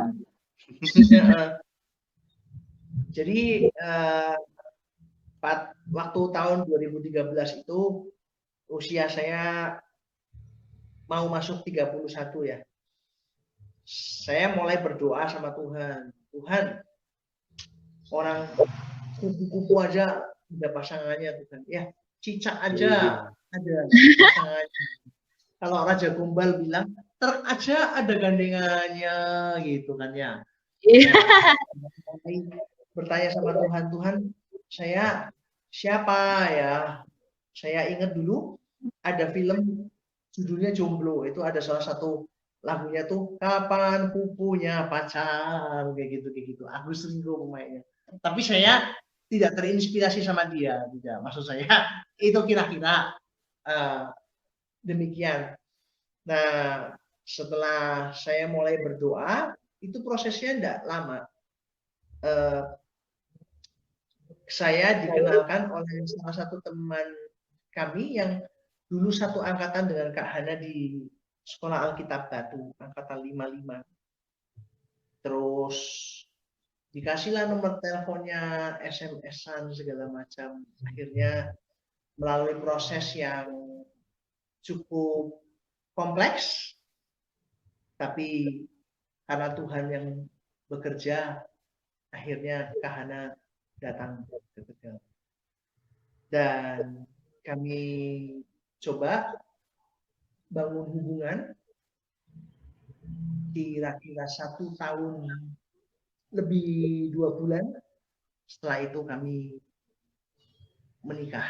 S1: jadi waktu tahun 2013 itu usia saya mau masuk 31 ya. Saya mulai berdoa sama Tuhan. Tuhan, orang kupu-kupu aja ada pasangannya Tuhan. Ya, cicak aja ada pasangannya. Kalau Raja Gombal bilang, truk aja ada gandengannya gitu kan ya. Nah, bertanya sama Tuhan, Tuhan, saya siapa ya? Saya ingat dulu ada film judulnya Jomblo, itu ada salah satu lagunya tuh kapan ku punya pacar kayak gitu Agus Ringo pemainnya. Tapi saya tidak terinspirasi sama dia, tidak. Maksud saya itu kira-kira demikian. Nah, setelah saya mulai berdoa, itu prosesnya tidak lama. Saya dikenalkan oleh salah satu teman kami yang dulu satu angkatan dengan Kak Hana di Sekolah Alkitab Batu, angkatan 55. Terus dikasihlah nomor teleponnya, SMS-an segala macam. Akhirnya melalui proses yang cukup kompleks, tapi karena Tuhan yang bekerja, akhirnya Kak Hana datang ke Tegal. Dan kami coba bangun hubungan kira-kira 1 tahun lebih 2 bulan. Setelah itu kami menikah.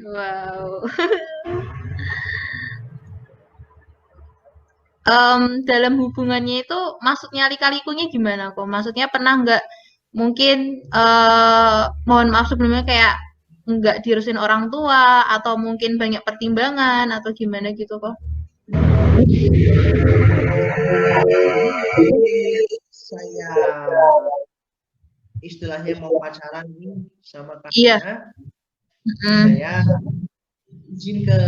S3: Wow. Dalam hubungannya itu maksudnya lika-likunya gimana kok? Maksudnya pernah nggak mungkin mohon maaf sebelumnya kayak nggak diurusin orang tua atau mungkin banyak pertimbangan atau gimana gitu kok?
S1: Saya istilahnya mau pacaran nih sama Kak
S3: Iya.
S1: Hana, saya izin ke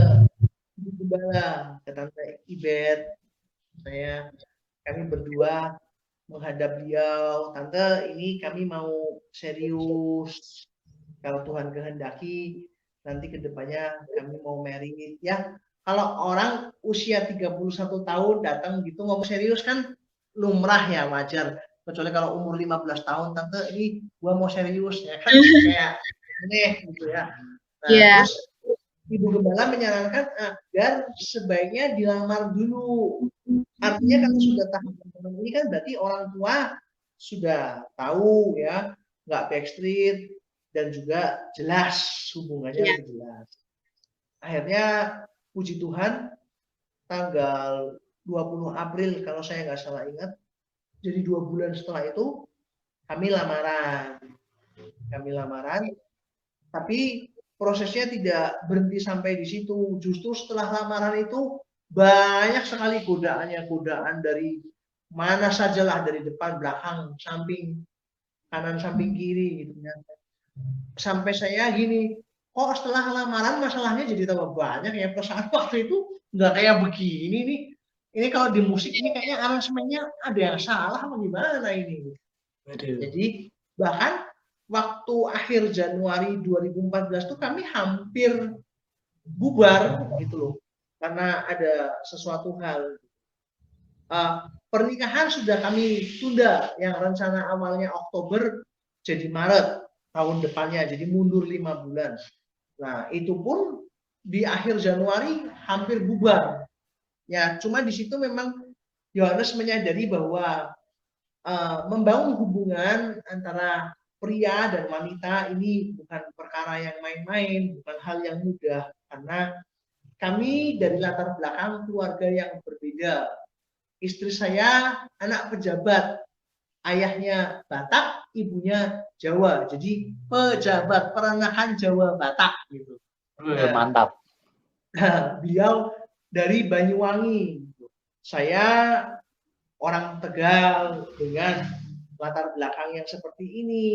S1: Ibu Gembala, ke Tante Ibet. Kami berdua menghadap beliau, Tante ini kami mau serius. Kalau Tuhan kehendaki, nanti kedepannya kami mau married ya. Kalau orang usia 31 tahun datang gitu ngomong serius kan lumrah ya, wajar. Kecuali kalau umur 15 tahun, Tante ini gua mau serius ya kan kayak aneh gitu ya. Nah, terus Ibu Gembala menyarankan agar sebaiknya dilamar dulu. Artinya kalau sudah tahap ini kan berarti orang tua sudah tahu ya, nggak backstreet dan juga jelas hubungannya lebih jelas. Akhirnya puji Tuhan tanggal 20 April kalau saya nggak salah ingat, jadi 2 bulan setelah itu kami lamaran. Tapi prosesnya tidak berhenti sampai di situ. Justru setelah lamaran itu banyak sekali godaan dari mana sajalah, dari depan, belakang, samping, kanan, samping, kiri gitu ya. Sampai saya gini, kok setelah lamaran masalahnya jadi tambah banyak ya, perasaan waktu itu nggak kayak begini nih. Ini kalau di musik ini kayaknya aransemennya ada yang salah apa gimana ini. Jadi bahkan waktu akhir Januari 2014 itu kami hampir bubar gitu loh, karena ada sesuatu hal. Pernikahan sudah kami tunda, yang rencana awalnya Oktober jadi Maret tahun depannya, jadi mundur 5 bulan. Nah itu pun di akhir Januari hampir bubar. Ya cuma di situ memang Yohanes menyadari bahwa membangun hubungan antara pria dan wanita ini bukan perkara yang main-main, bukan hal yang mudah, karena kami dari latar belakang keluarga yang berbeda. Istri saya anak pejabat, ayahnya Batak, ibunya Jawa. Jadi pejabat peranakan Jawa Batak gitu. Nah,
S2: Mantap.
S1: beliau dari Banyuwangi. Saya orang Tegal dengan latar belakang yang seperti ini.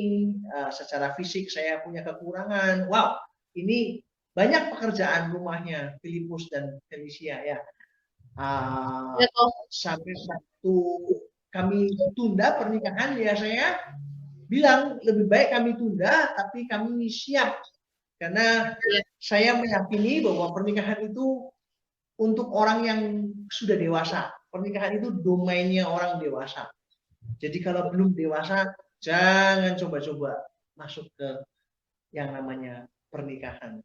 S1: Secara fisik saya punya kekurangan. Wow, ini banyak pekerjaan rumahnya Filipus dan Felicia ya. Sampai waktu kami tunda pernikahan ya saya bilang lebih baik kami tunda tapi kami siap karena saya meyakini bahwa pernikahan itu untuk orang yang sudah dewasa. Pernikahan itu domainnya orang dewasa. Jadi kalau belum dewasa jangan coba-coba masuk ke yang namanya pernikahan.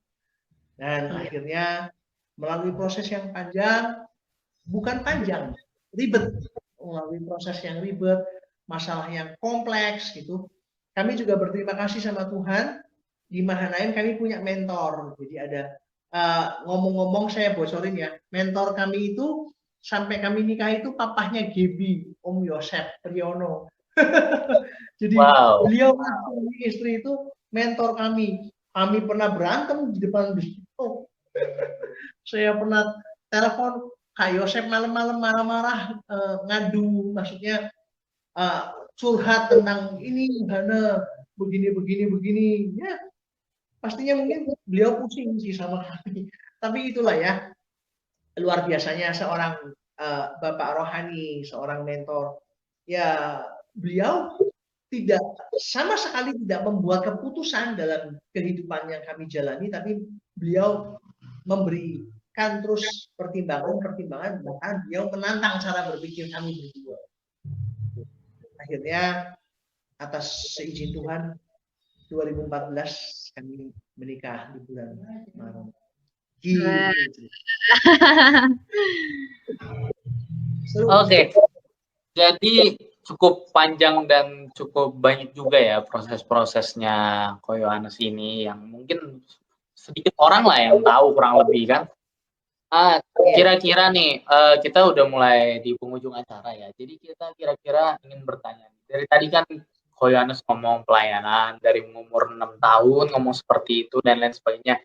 S1: Dan akhirnya melalui proses yang panjang, bukan panjang, ribet, melalui proses yang ribet, masalah yang kompleks gitu. Kami juga berterima kasih sama Tuhan, di Mahanaim kami punya mentor. Jadi ada ngomong-ngomong saya bocorin ya, mentor kami itu sampai kami nikah itu papahnya Gebi, Om Yosef Priyono. Jadi beliau istri itu mentor kami. Kami pernah berantem di depan beliau. Saya pernah telepon Kak Yosef malam-malam marah-marah ngadu, maksudnya curhat tentang ini Hana begini. Ya, pastinya mungkin beliau pusing sih sama kami. Tapi itulah ya, luar biasanya seorang Bapak rohani, seorang mentor. Ya, beliau tidak sama sekali tidak membuat keputusan dalam kehidupan yang kami jalani, tapi beliau memberikan terus pertimbangan, bahkan beliau menantang cara berpikir kami berdua. Akhirnya atas seizin Tuhan 2014 kami menikah di bulan Maret.
S2: Oke. Jadi cukup panjang dan cukup banyak juga ya proses-prosesnya Ko Yohanes ini yang mungkin sedikit orang lah yang tahu kurang lebih kan. Kira-kira nih kita udah mulai di penghujung acara ya. Jadi kita kira-kira ingin bertanya. Dari tadi kan Ko Yohanes ngomong pelayanan dari umur 6 tahun ngomong seperti itu dan lain sebagainya.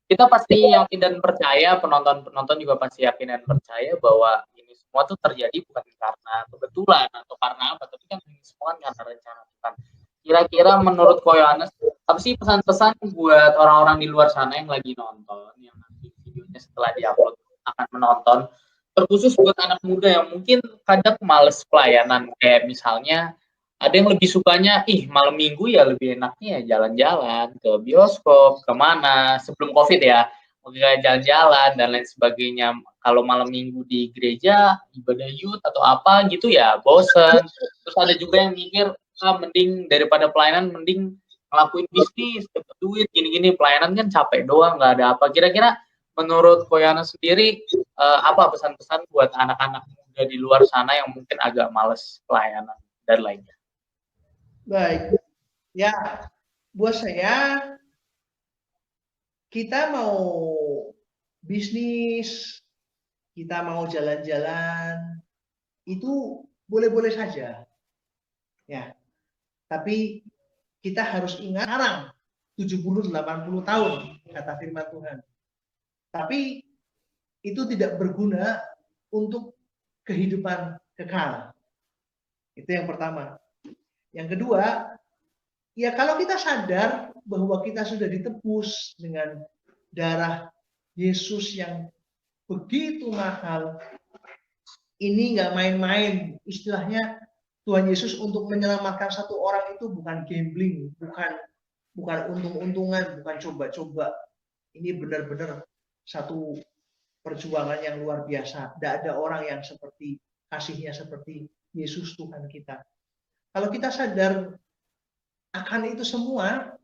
S2: Kita pasti yakin dan percaya, penonton juga pasti yakin dan percaya bahwa ini semua tuh terjadi bukan karena kebetulan atau karena apa, tapi kan ini semua karena rencana Tuhan. Kira-kira menurut Ko Yohanes, apa sih pesan-pesan buat orang-orang di luar sana yang lagi nonton, yang nanti videonya setelah diupload akan menonton, terkhusus buat anak muda yang mungkin kadang males pelayanan, kayak misalnya ada yang lebih sukanya, malam minggu ya lebih enaknya jalan-jalan ke bioskop, kemana, sebelum COVID ya, jalan-jalan dan lain sebagainya. Kalau malam minggu di gereja, ibadah youth atau apa gitu ya, bosen. Terus ada juga yang mikir, mending daripada pelayanan, mending ngelakuin bisnis, dapat duit, gini-gini, pelayanan kan capek doang, nggak ada apa. Kira-kira menurut Ko Yohanes sendiri, apa pesan-pesan buat anak-anak muda di luar sana yang mungkin agak males pelayanan dan lainnya?
S1: Baik, ya buat saya kita mau bisnis, kita mau jalan-jalan itu boleh-boleh saja, ya. Tapi kita harus ingat sekarang 70-80 tahun kata firman Tuhan. Tapi itu tidak berguna untuk kehidupan kekal. Itu yang pertama. Yang kedua, ya kalau kita sadar bahwa kita sudah ditebus dengan darah Yesus yang begitu mahal, ini nggak main-main. Istilahnya Tuhan Yesus untuk menyelamatkan satu orang itu bukan gambling, bukan untung-untungan, bukan coba-coba. Ini benar-benar satu perjuangan yang luar biasa. Tidak ada orang yang seperti kasihnya seperti Yesus Tuhan kita. Kalau kita sadar akan itu semua,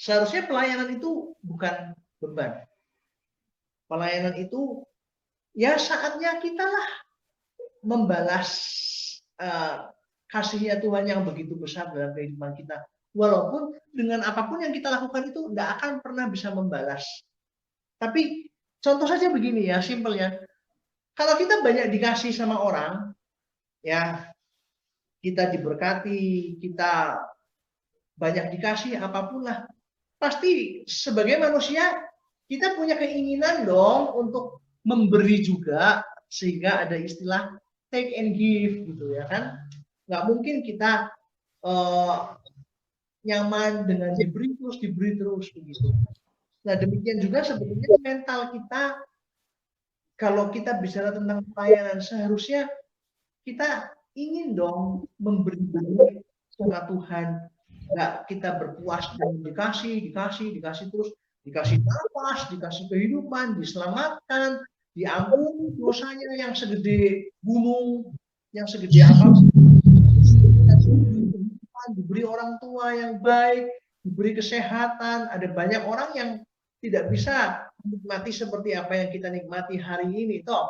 S1: seharusnya pelayanan itu bukan beban. Pelayanan itu ya saatnya kita lah membalas kasihnya Tuhan yang begitu besar dalam kehidupan kita. Walaupun dengan apapun yang kita lakukan itu tidak akan pernah bisa membalas. Tapi Contoh saja begini ya, simpelnya. Kalau kita banyak dikasih sama orang, ya kita diberkati, kita banyak dikasih apapun lah, pasti sebagai manusia kita punya keinginan dong untuk memberi juga, sehingga ada istilah take and give gitu ya kan. Nggak mungkin kita nyaman dengan diberi terus begitu. Nah demikian juga sebetulnya mental kita, kalau kita bicara tentang pelayanan, seharusnya kita ingin dong memberi banyak sama Tuhan. Nggak kita berpuas dengan dikasih terus, dikasih nafas, dikasih kehidupan, diselamatkan, diampuni dosanya yang segede gunung, yang segede apa, diberi orang tua yang baik, diberi kesehatan. Ada banyak orang yang tidak bisa menikmati seperti apa yang kita nikmati hari ini toh.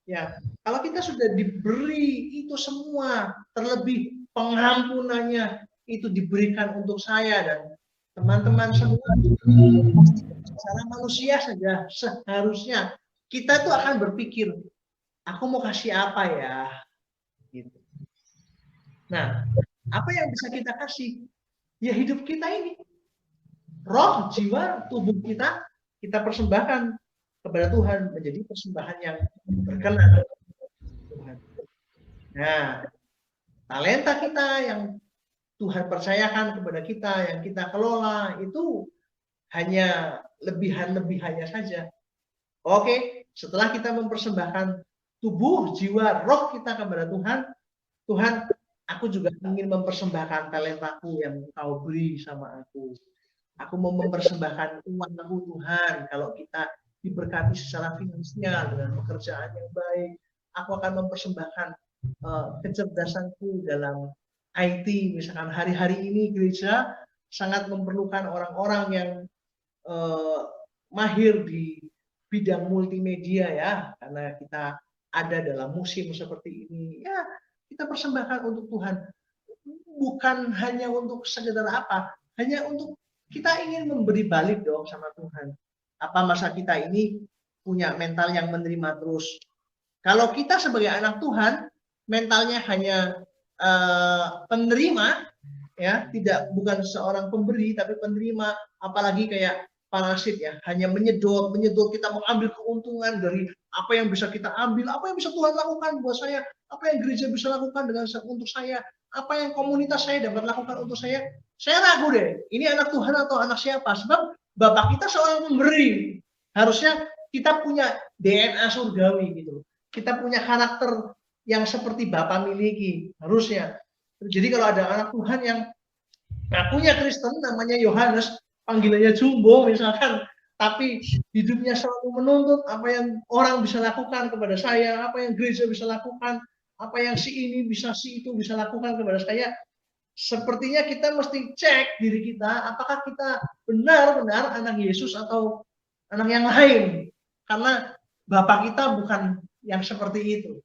S1: Ya, kalau kita sudah diberi itu semua, terlebih pengampunannya itu diberikan untuk saya dan teman-teman semua, secara manusia saja seharusnya kita tuh akan berpikir, aku mau kasih apa ya? Gitu. Nah, apa yang bisa kita kasih? Ya hidup kita ini. Roh, jiwa, tubuh kita persembahkan kepada Tuhan, menjadi persembahan yang berkenan Tuhan. Nah, talenta kita yang Tuhan percayakan kepada kita, yang kita kelola, itu hanya lebihan-lebihannya saja. Oke, setelah kita mempersembahkan tubuh, jiwa, roh kita kepada Tuhan, Tuhan, aku juga ingin mempersembahkan talentaku yang Kau beri sama aku. Aku mau mempersembahkan uangku Tuhan. Kalau kita diberkati secara finansial dengan pekerjaan yang baik, aku akan mempersembahkan kecerdasanku dalam IT. Misalkan hari-hari ini gereja sangat memerlukan orang-orang yang mahir di bidang multimedia ya, karena kita ada dalam musim seperti ini. Ya, kita persembahkan untuk Tuhan. Bukan hanya untuk sekedar apa, hanya untuk kita ingin memberi balik dong sama Tuhan. Apa masa kita ini punya mental yang menerima terus? Kalau kita sebagai anak Tuhan, mentalnya hanya penerima, ya, bukan seorang pemberi tapi penerima, apalagi kayak parasit ya, hanya menyedot, kita mengambil keuntungan dari apa yang bisa kita ambil, apa yang bisa Tuhan lakukan buat saya, apa yang gereja bisa lakukan untuk saya, apa yang komunitas saya dapat lakukan untuk saya ragu deh, ini anak Tuhan atau anak siapa? Sebab Bapak kita seorang pemberi. Harusnya kita punya DNA surgawi gitu. Kita punya karakter yang seperti Bapak miliki, harusnya. Jadi kalau ada anak Tuhan yang ngakunya Kristen, namanya Yohanes, panggilannya Jumbo misalkan, tapi hidupnya selalu menuntut apa yang orang bisa lakukan kepada saya, apa yang gereja bisa lakukan, apa yang si ini bisa, si itu bisa lakukan kepada saya. Sepertinya kita mesti cek diri kita, apakah kita benar-benar anak Yesus atau anak yang lain. Karena Bapak kita bukan yang seperti itu.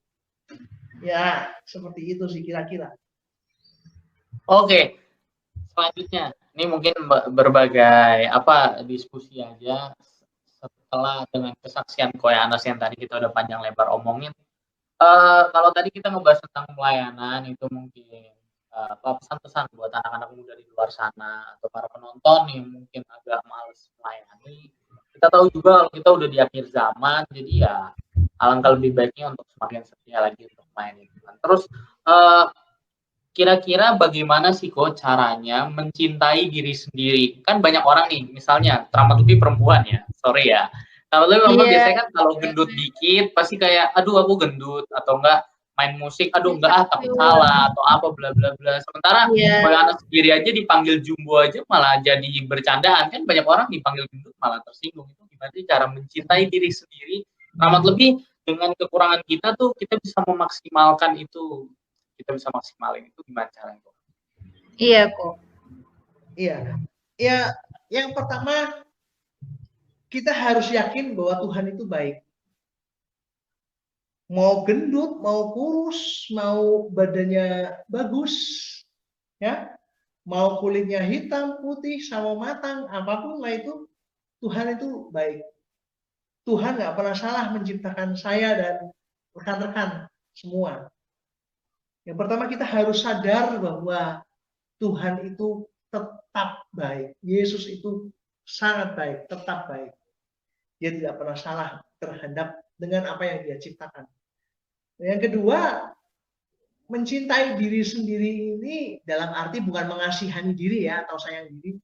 S1: Ya, seperti itu sih kira-kira.
S2: Oke, selanjutnya, ini mungkin berbagai diskusi aja setelah dengan kesaksian Ko Anas yang tadi kita udah panjang lebar omongin. Kalau tadi kita ngebahas tentang pelayanan, itu mungkin pesan-pesan buat anak-anak muda di luar sana atau para penonton yang mungkin agak males melayani. Kita tahu juga kalau kita udah di akhir zaman, jadi ya alangkah lebih baiknya untuk semakin setia lagi untuk melayani Tuhan. Terus kira-kira bagaimana sih kok caranya mencintai diri sendiri? Kan banyak orang nih, misalnya terlebih perempuan ya, sorry ya. Kalau biasanya kan kalau gendut dikit pasti kayak aduh aku gendut, atau enggak main musik aduh enggak takut salah atau apa bla bla bla. Sementara kalau anak sendiri aja dipanggil Jumbo aja malah jadi bercandaan. Kan banyak orang dipanggil gendut malah tersinggung. Itu gimana sih cara mencintai diri sendiri? Lebih dengan kekurangan kita tuh kita bisa memaksimalkan itu. Kita bisa maksimalin itu gimana caranya?
S3: Iya kok.
S1: Iya. Ya, yang pertama kita harus yakin bahwa Tuhan itu baik. Mau gendut, mau kurus, mau badannya bagus, ya, mau kulitnya hitam, putih, sawo matang, apapun lah itu, Tuhan itu baik. Tuhan nggak pernah salah menciptakan saya dan rekan-rekan semua. Yang pertama kita harus sadar bahwa Tuhan itu tetap baik. Yesus itu sangat baik, tetap baik. Dia tidak pernah salah terhadap dengan apa yang dia ciptakan. Yang kedua, mencintai diri sendiri ini dalam arti bukan mengasihani diri ya atau sayang diri.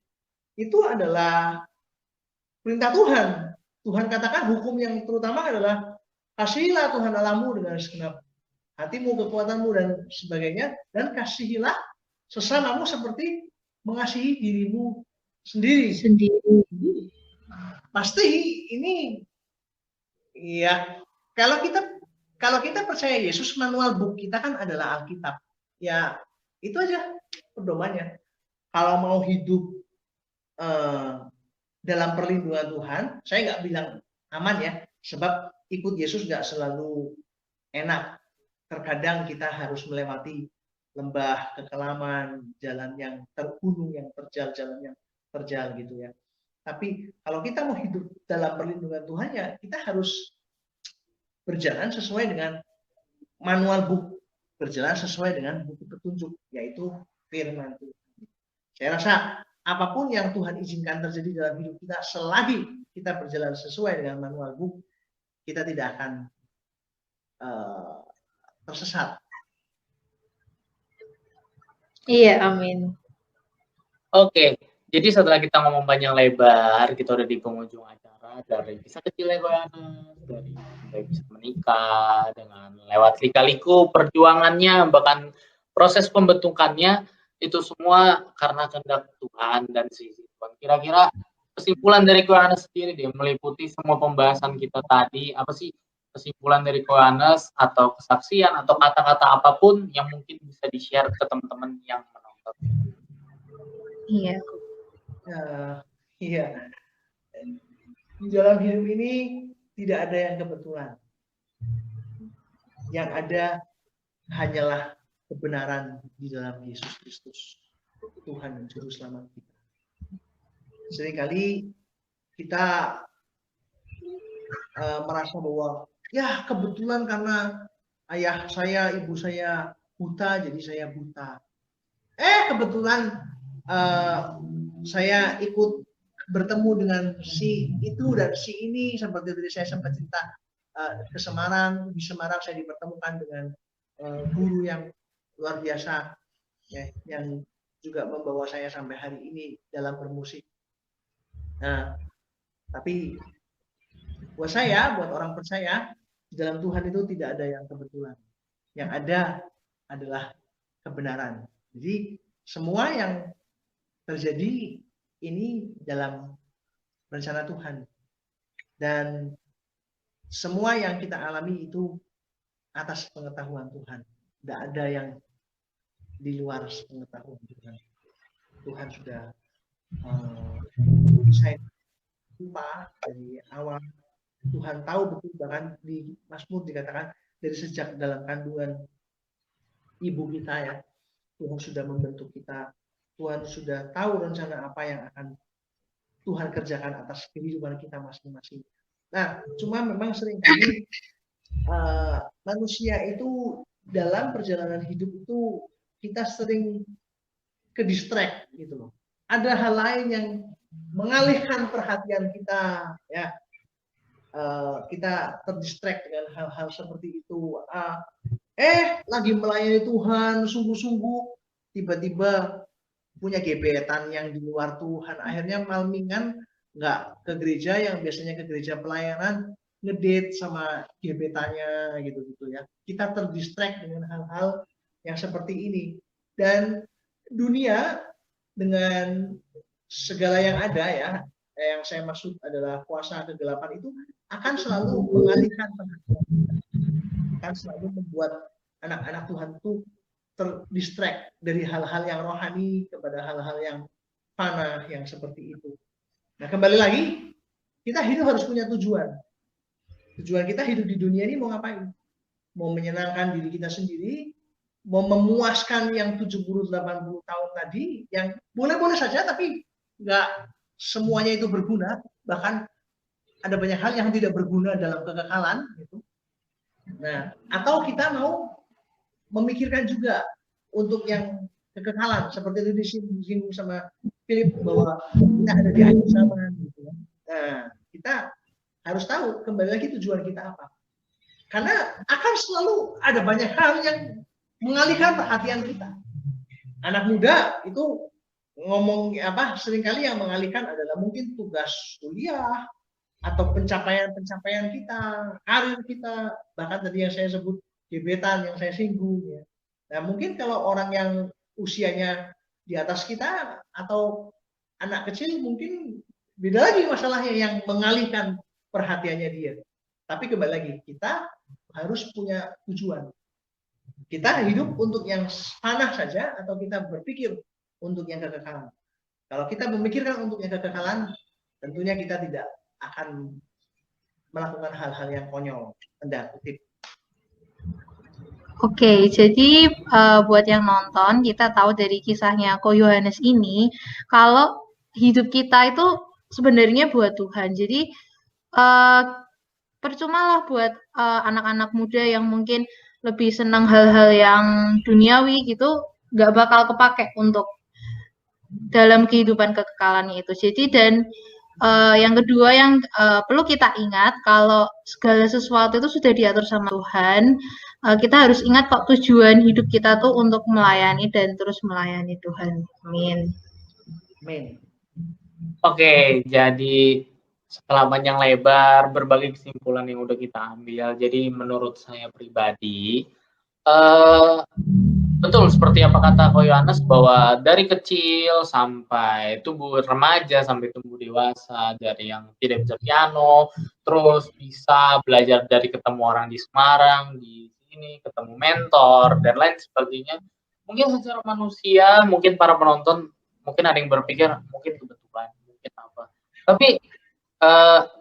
S1: Itu adalah perintah Tuhan. Tuhan katakan hukum yang terutama adalah kasihilah Tuhan Allahmu dengan segenap hatimu, kekuatanmu dan sebagainya, dan kasihilah sesamamu seperti mengasihi dirimu sendiri. Pasti ini ya kalau kita percaya Yesus, manual book kita kan adalah Alkitab. Ya itu aja pedomannya. Kalau mau hidup dalam perlindungan Tuhan, saya nggak bilang aman ya, sebab ikut Yesus nggak selalu enak. Terkadang kita harus melewati lembah, kekelaman, jalan yang tergunung, yang terjal, jalan yang terjal gitu ya. Tapi kalau kita mau hidup dalam perlindungan Tuhan ya kita harus berjalan sesuai dengan manual book, berjalan sesuai dengan buku petunjuk, yaitu firman Tuhan. Saya rasa apapun yang Tuhan izinkan terjadi dalam hidup kita, selagi kita berjalan sesuai dengan manual book, kita tidak akan tersesat.
S3: Iya, amin.
S2: Oke, jadi setelah kita ngomong panjang lebar, kita udah di penghujung acara, dari kisah kecil Yohanes, dari bisa menikah, dengan lewat lika-liku perjuangannya, bahkan proses pembentukannya, itu semua karena kehendak Tuhan dan sisi Tuhan. Kira-kira kesimpulan dari Yohanes sendiri deh, meliputi semua pembahasan kita tadi, apa sih kesimpulan dari Yohanes atau kesaksian atau kata-kata apapun yang mungkin bisa di-share ke teman-teman yang menonton?
S3: Iya.
S1: Iya. Di dalam hidup ini tidak ada yang kebetulan. Yang ada hanyalah kebenaran di dalam Yesus Kristus, Tuhan dan Juru Selamat kita. Seringkali kita merasa bahwa ya kebetulan karena ayah saya, ibu saya buta, jadi saya buta. Kebetulan saya ikut bertemu dengan si itu dan si ini, seperti tadi saya sempat cerita ke Semarang. Di Semarang saya dipertemukan dengan guru yang luar biasa ya, yang juga membawa saya sampai hari ini dalam bermusik. Nah, tapi buat saya, buat orang percaya, di dalam Tuhan itu tidak ada yang kebetulan. Yang ada adalah kebenaran. Jadi semua yang terjadi ini dalam rencana Tuhan. Dan semua yang kita alami itu atas pengetahuan Tuhan. Tidak ada yang di luar pengetahuan Tuhan. Tuhan sudah saya lupa dari awal. Tuhan tahu betul, bahkan di Mazmur dikatakan dari sejak dalam kandungan ibu kita ya, Tuhan sudah membentuk kita. Tuhan sudah tahu rencana apa yang akan Tuhan kerjakan atas kehidupan kita masing-masing. Nah, cuma memang seringkali manusia itu dalam perjalanan hidup itu kita sering ke distract gitu loh. Ada hal lain yang mengalihkan perhatian kita ya. Kita terdistract dengan hal-hal seperti itu. Lagi melayani Tuhan sungguh-sungguh, tiba-tiba punya gebetan yang di luar Tuhan, akhirnya malmingan nggak ke gereja, yang biasanya ke gereja pelayanan ngedate sama gebetannya gitu ya. Kita terdistract dengan hal-hal yang seperti ini, dan dunia dengan segala yang ada ya, yang saya maksud adalah kuasa kegelapan itu akan selalu mengalihkan perhatian, akan selalu membuat anak-anak Tuhan itu terdistract dari hal-hal yang rohani kepada hal-hal yang fana yang seperti itu. Nah, kembali lagi, kita hidup harus punya tujuan. Tujuan kita hidup di dunia ini mau ngapain? Mau menyenangkan diri kita sendiri, mau memuaskan yang 70-80 tahun tadi, yang boleh-boleh saja tapi nggak semuanya itu berguna. Bahkan ada banyak hal yang tidak berguna dalam kekekalan gitu. Nah, atau kita mau memikirkan juga untuk yang kekekalan seperti itu disinggung sama Philip bahwa kita ada di akhir zaman gitu. Nah, kita harus tahu kembali lagi tujuan kita apa. Karena akan selalu ada banyak hal yang mengalihkan perhatian kita. Anak muda itu ngomong seringkali yang mengalihkan adalah mungkin tugas kuliah atau pencapaian kita, karir kita, bahkan tadi yang saya sebut gebetan yang saya singgung ya. Nah, mungkin kalau orang yang usianya di atas kita atau anak kecil mungkin beda lagi masalahnya yang mengalihkan perhatiannya dia. Tapi kembali lagi, kita harus punya tujuan. Kita hidup untuk yang fana saja atau kita berpikir untuk yang kekekalan. Kalau kita memikirkan untuk yang kekekalan, tentunya kita tidak akan melakukan hal-hal yang konyol, tanda kutip.
S3: Oke, jadi buat yang nonton, kita tahu dari kisahnya Ko Yohanes ini, kalau hidup kita itu sebenarnya buat Tuhan. Jadi percuma lah buat anak-anak muda yang mungkin lebih senang hal-hal yang duniawi gitu, nggak bakal kepake untuk dalam kehidupan kekekalannya itu. Jadi dan yang kedua yang perlu kita ingat kalau segala sesuatu itu sudah diatur sama Tuhan. Kita harus ingat kok tujuan hidup kita tuh untuk melayani dan terus melayani Tuhan. Amin.
S1: Amin.
S2: Oke, jadi setelah panjang lebar berbagai kesimpulan yang udah kita ambil, jadi menurut saya pribadi betul seperti apa kata Ko Yohanes bahwa dari kecil sampai tumbuh remaja sampai tumbuh dewasa, dari yang tidak bisa piano terus bisa belajar dari ketemu orang di Semarang, di sini ketemu mentor dan lain sebagainya. Mungkin secara manusia, mungkin para penonton mungkin ada yang berpikir mungkin kebetulan, mungkin apa. Tapi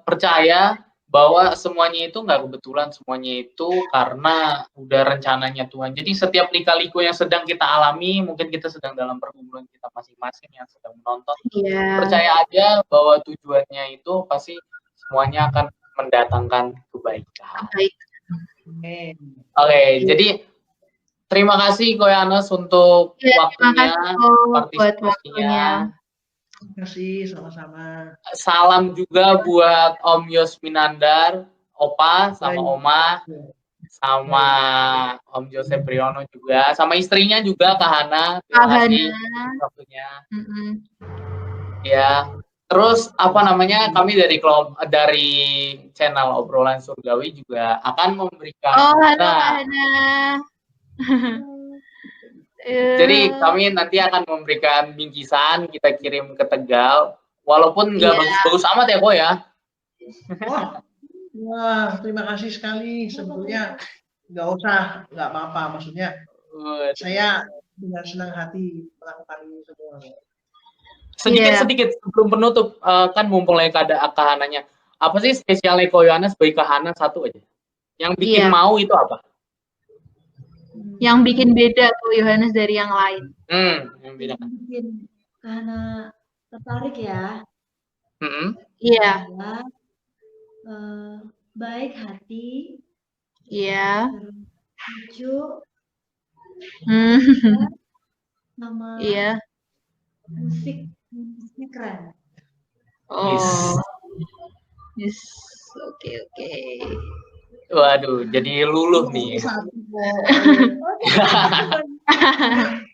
S2: percaya bahwa semuanya itu nggak kebetulan, semuanya itu karena udah rencananya Tuhan. Jadi setiap lika-liku yang sedang kita alami, mungkin kita sedang dalam pergumulan kita masing-masing yang sedang menonton.
S3: Yeah.
S2: Percaya aja bahwa tujuannya itu pasti semuanya akan mendatangkan kebaikan.
S3: Baik.
S2: Oke, jadi terima kasih Ko Yohanes untuk waktunya, partisipasinya.
S1: Terima kasih, sama-sama.
S2: Salam juga buat Om Yosminandar, Opa, sama Oma, sama Om Joseph Priyono juga, sama istrinya juga Kak Hana. Terima kasih waktunya. Ya, terus apa namanya? Kami dari channel Obrolan Surgawi juga akan memberikan.
S3: Oh, halo Kak Hana.
S2: Jadi kami nanti akan memberikan bingkisan, kita kirim ke Tegal, walaupun nggak bagus-bagus amat ya, Ko ya.
S1: Wah, terima kasih sekali. Sebetulnya nggak usah, nggak apa-apa. Maksudnya saya dengan senang hati melakukan ini semua.
S2: Sedikit sebelum penutup, kan mumpung lagi ada Kak Hananya. Apa sih spesialnya Ko Yohanes bagi Kak Hana satu aja? Yang bikin mau itu apa?
S3: Yang bikin beda Ko Yohanes dari yang lain.
S2: Yang beda kan?
S4: Bikin karena tertarik ya.
S3: Iya.
S4: Baik hati.
S3: Iya.
S4: Lucu. Nama.
S3: Iya.
S4: Musiknya keren.
S3: Oh. Yes. Oke.
S2: Waduh, jadi luluh nih.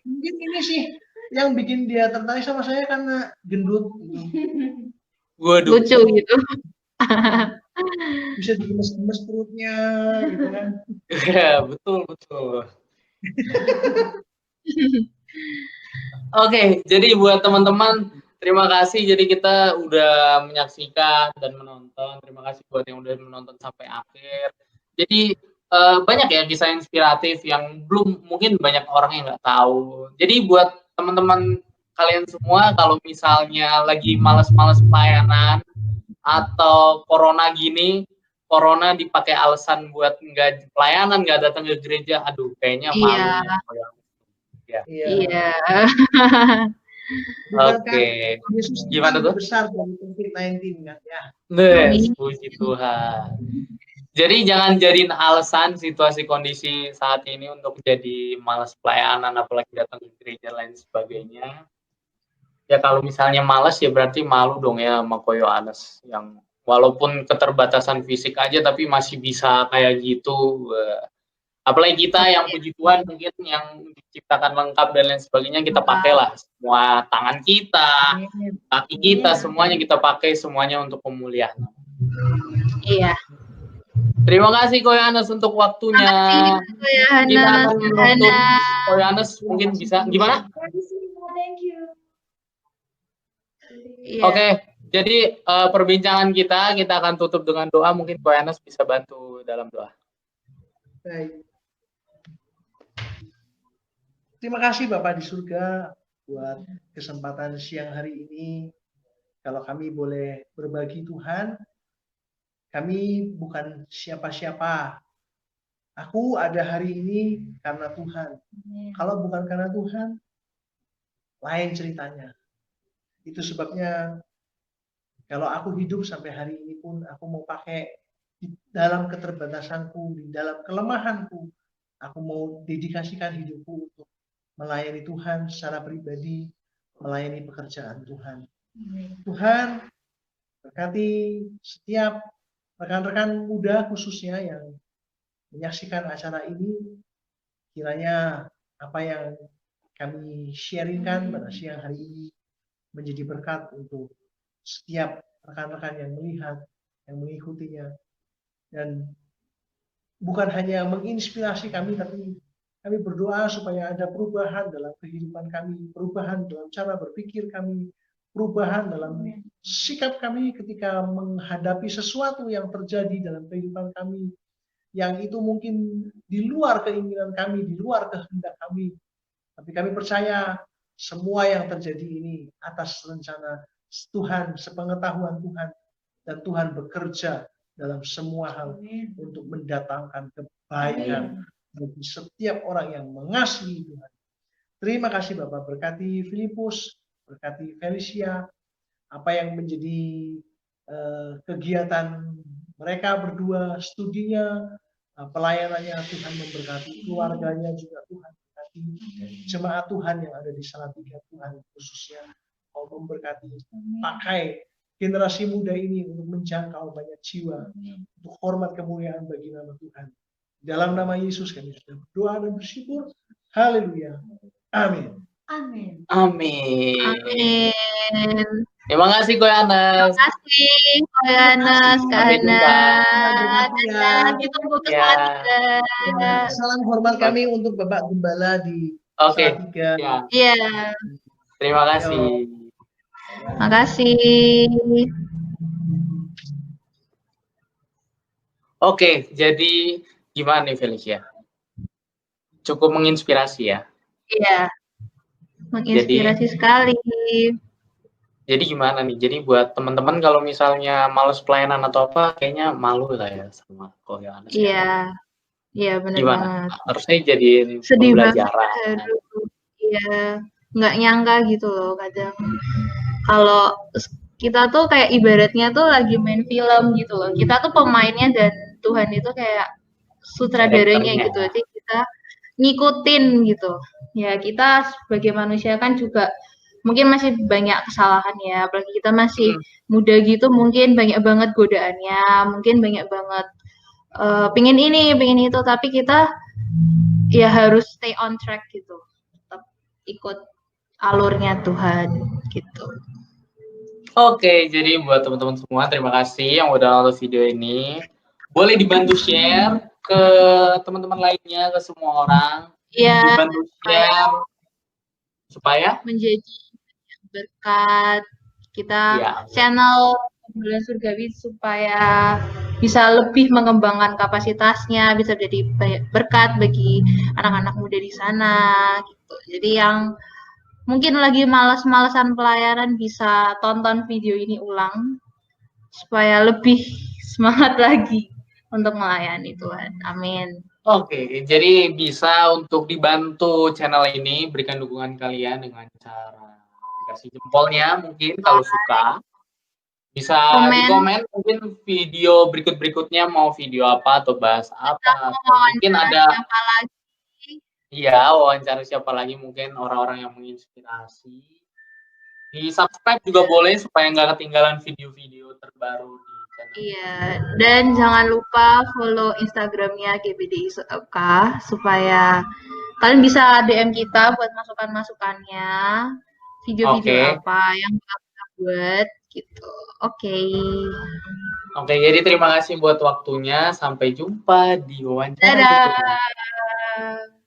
S1: Mungkin ini sih yang bikin dia tertarik sama saya karena gendut.
S2: Waduh.
S3: Lucu gitu.
S1: Bisa digemes-gemes perutnya gitu kan.
S2: Ya, betul. Oke, jadi buat teman-teman terima kasih. Jadi kita udah menyaksikan dan menonton. Terima kasih buat yang udah menonton sampai akhir. Jadi banyak ya kisah inspiratif yang belum mungkin banyak orang yang nggak tahu. Jadi buat teman-teman kalian semua kalau misalnya lagi malas-malas pelayanan atau corona corona dipakai alasan buat nggak pelayanan, nggak datang ke gereja, aduh kayaknya malu.
S3: Iya.
S1: Bukankah
S2: Oke.
S1: Yesus
S2: Gimana tuh?
S1: lebih besar dari COVID-19 kan ya?
S2: Yes, puji Tuhan. Jadi jangan jadiin alasan situasi kondisi saat ini untuk jadi malas pelayanan, apalagi datang ke gereja lain sebagainya. Ya kalau misalnya malas ya berarti malu dong ya sama Ko Yohanes yang walaupun keterbatasan fisik aja tapi masih bisa kayak gitu. Apalagi kita yang puji Tuhan mungkin yang diciptakan lengkap dan lain sebagainya kita pakailah semua tangan kita, kaki kita semuanya kita pakai semuanya untuk pemulihan.
S3: Iya.
S2: Terima kasih Ko Yohanes untuk waktunya. Kita akan menutup. Ko Yohanes mungkin bisa gimana?
S4: Thank you.
S3: Iya.
S2: Oke, jadi perbincangan kita akan tutup dengan doa. Mungkin Ko Yohanes bisa bantu dalam doa.
S1: Baik. Terima kasih Bapak di surga buat kesempatan siang hari ini. Kalau kami boleh berbagi Tuhan, kami bukan siapa-siapa. Aku ada hari ini karena Tuhan. Kalau bukan karena Tuhan, lain ceritanya. Itu sebabnya kalau aku hidup sampai hari ini pun aku mau pakai di dalam keterbatasanku, di dalam kelemahanku, aku mau dedikasikan hidupku untuk melayani Tuhan secara pribadi, melayani pekerjaan Tuhan. Tuhan berkati setiap rekan-rekan muda khususnya yang menyaksikan acara ini, kiranya apa yang kami sharingkan pada siang hari ini menjadi berkat untuk setiap rekan-rekan yang melihat, yang mengikutinya. Dan bukan hanya menginspirasi kami, tapi kami berdoa supaya ada perubahan dalam kehidupan kami, perubahan dalam cara berpikir kami, perubahan dalam sikap kami ketika menghadapi sesuatu yang terjadi dalam kehidupan kami, yang itu mungkin di luar keinginan kami, di luar kehendak kami. Tapi kami percaya semua yang terjadi ini atas rencana Tuhan, sepengetahuan Tuhan, dan Tuhan bekerja dalam semua hal untuk mendatangkan kebaikan bagi setiap orang yang mengasihi Tuhan. Terima kasih Bapak, berkati Filipus, berkati Felicia, apa yang menjadi kegiatan mereka berdua, studinya, pelayanannya Tuhan memberkati, keluarganya juga Tuhan berkati, jemaat Tuhan yang ada di Salatiga Tuhan khususnya mau memberkati, pakai generasi muda ini untuk menjangkau banyak jiwa, untuk hormat kemuliaan bagi nama Tuhan. Dalam nama Yesus kami sudah berdoa dan bersyukur. Haleluya. Amin.
S4: Amin.
S2: Amin.
S3: Amin.
S2: Terima kasih Ko Yohanes.
S3: Terima kasih Ko Yohanes, Kak
S2: Sampai
S3: Hana.
S2: jumpa.
S3: Ditunggu ke
S2: Ya.
S3: Salatiga.
S1: Salam hormat kami untuk Bapak Gembala di
S2: Oke.
S1: Salatiga.
S2: Ya.
S3: Iya.
S2: Terima kasih.
S3: Makasih.
S2: Oke, jadi gimana nih Felicia? Cukup menginspirasi ya?
S3: Iya. Menginspirasi sekali.
S2: Jadi gimana nih? Jadi buat teman-teman kalau misalnya males pelayanan atau apa, kayaknya malu lah ya sama Ko Yohanes.
S3: Iya. Iya benar
S2: Gimana?
S3: banget.
S2: Harusnya jadiin
S3: Sedih banget.
S2: pembelajaran.
S3: Aduh. Iya. Nggak nyangka gitu loh kadang. Kalau kita tuh kayak ibaratnya tuh lagi main film gitu loh. Kita tuh pemainnya dan Tuhan itu kayak sutradaranya
S2: Direkturnya.
S3: gitu. Jadi kita ngikutin gitu. Ya kita sebagai manusia kan juga mungkin masih banyak kesalahan ya. Apalagi kita masih muda gitu mungkin banyak banget godaannya. Mungkin banyak banget pingin ini, pingin itu. Tapi kita ya harus stay on track gitu. Tetap ikut alurnya Tuhan gitu.
S2: Oke, jadi buat teman-teman semua, terima kasih yang udah nonton video ini. Boleh dibantu share ke teman-teman lainnya, ke semua orang.
S3: Iya.
S2: Dibantu share supaya
S3: menjadi berkat kita
S2: ya.
S3: channel Bulan Surgawi supaya bisa lebih mengembangkan kapasitasnya, bisa jadi berkat bagi anak-anak muda di sana gitu. Jadi yang mungkin lagi malas-malasan pelayanan bisa tonton video ini ulang supaya lebih semangat lagi untuk melayani Tuhan. Amin.
S2: Oke, jadi bisa untuk dibantu channel ini, berikan dukungan kalian dengan cara kasih jempolnya mungkin kalau suka. Bisa
S3: Komen.
S2: di komen mungkin video berikutnya mau video apa atau bahas apa. Atau mungkin ada
S3: Siapa lagi?
S2: iya wawancara siapa lagi mungkin orang-orang yang menginspirasi. Di subscribe juga boleh supaya nggak ketinggalan video-video terbaru di channel.
S3: Iya, dan jangan lupa follow Instagramnya GBDI.FK supaya kalian bisa DM kita buat masukan-masukannya, video-video
S2: Oke.
S3: apa yang kita buat gitu. Oke.
S2: Oke, jadi terima kasih buat waktunya. Sampai jumpa di wawancara berikutnya.
S3: Dadah.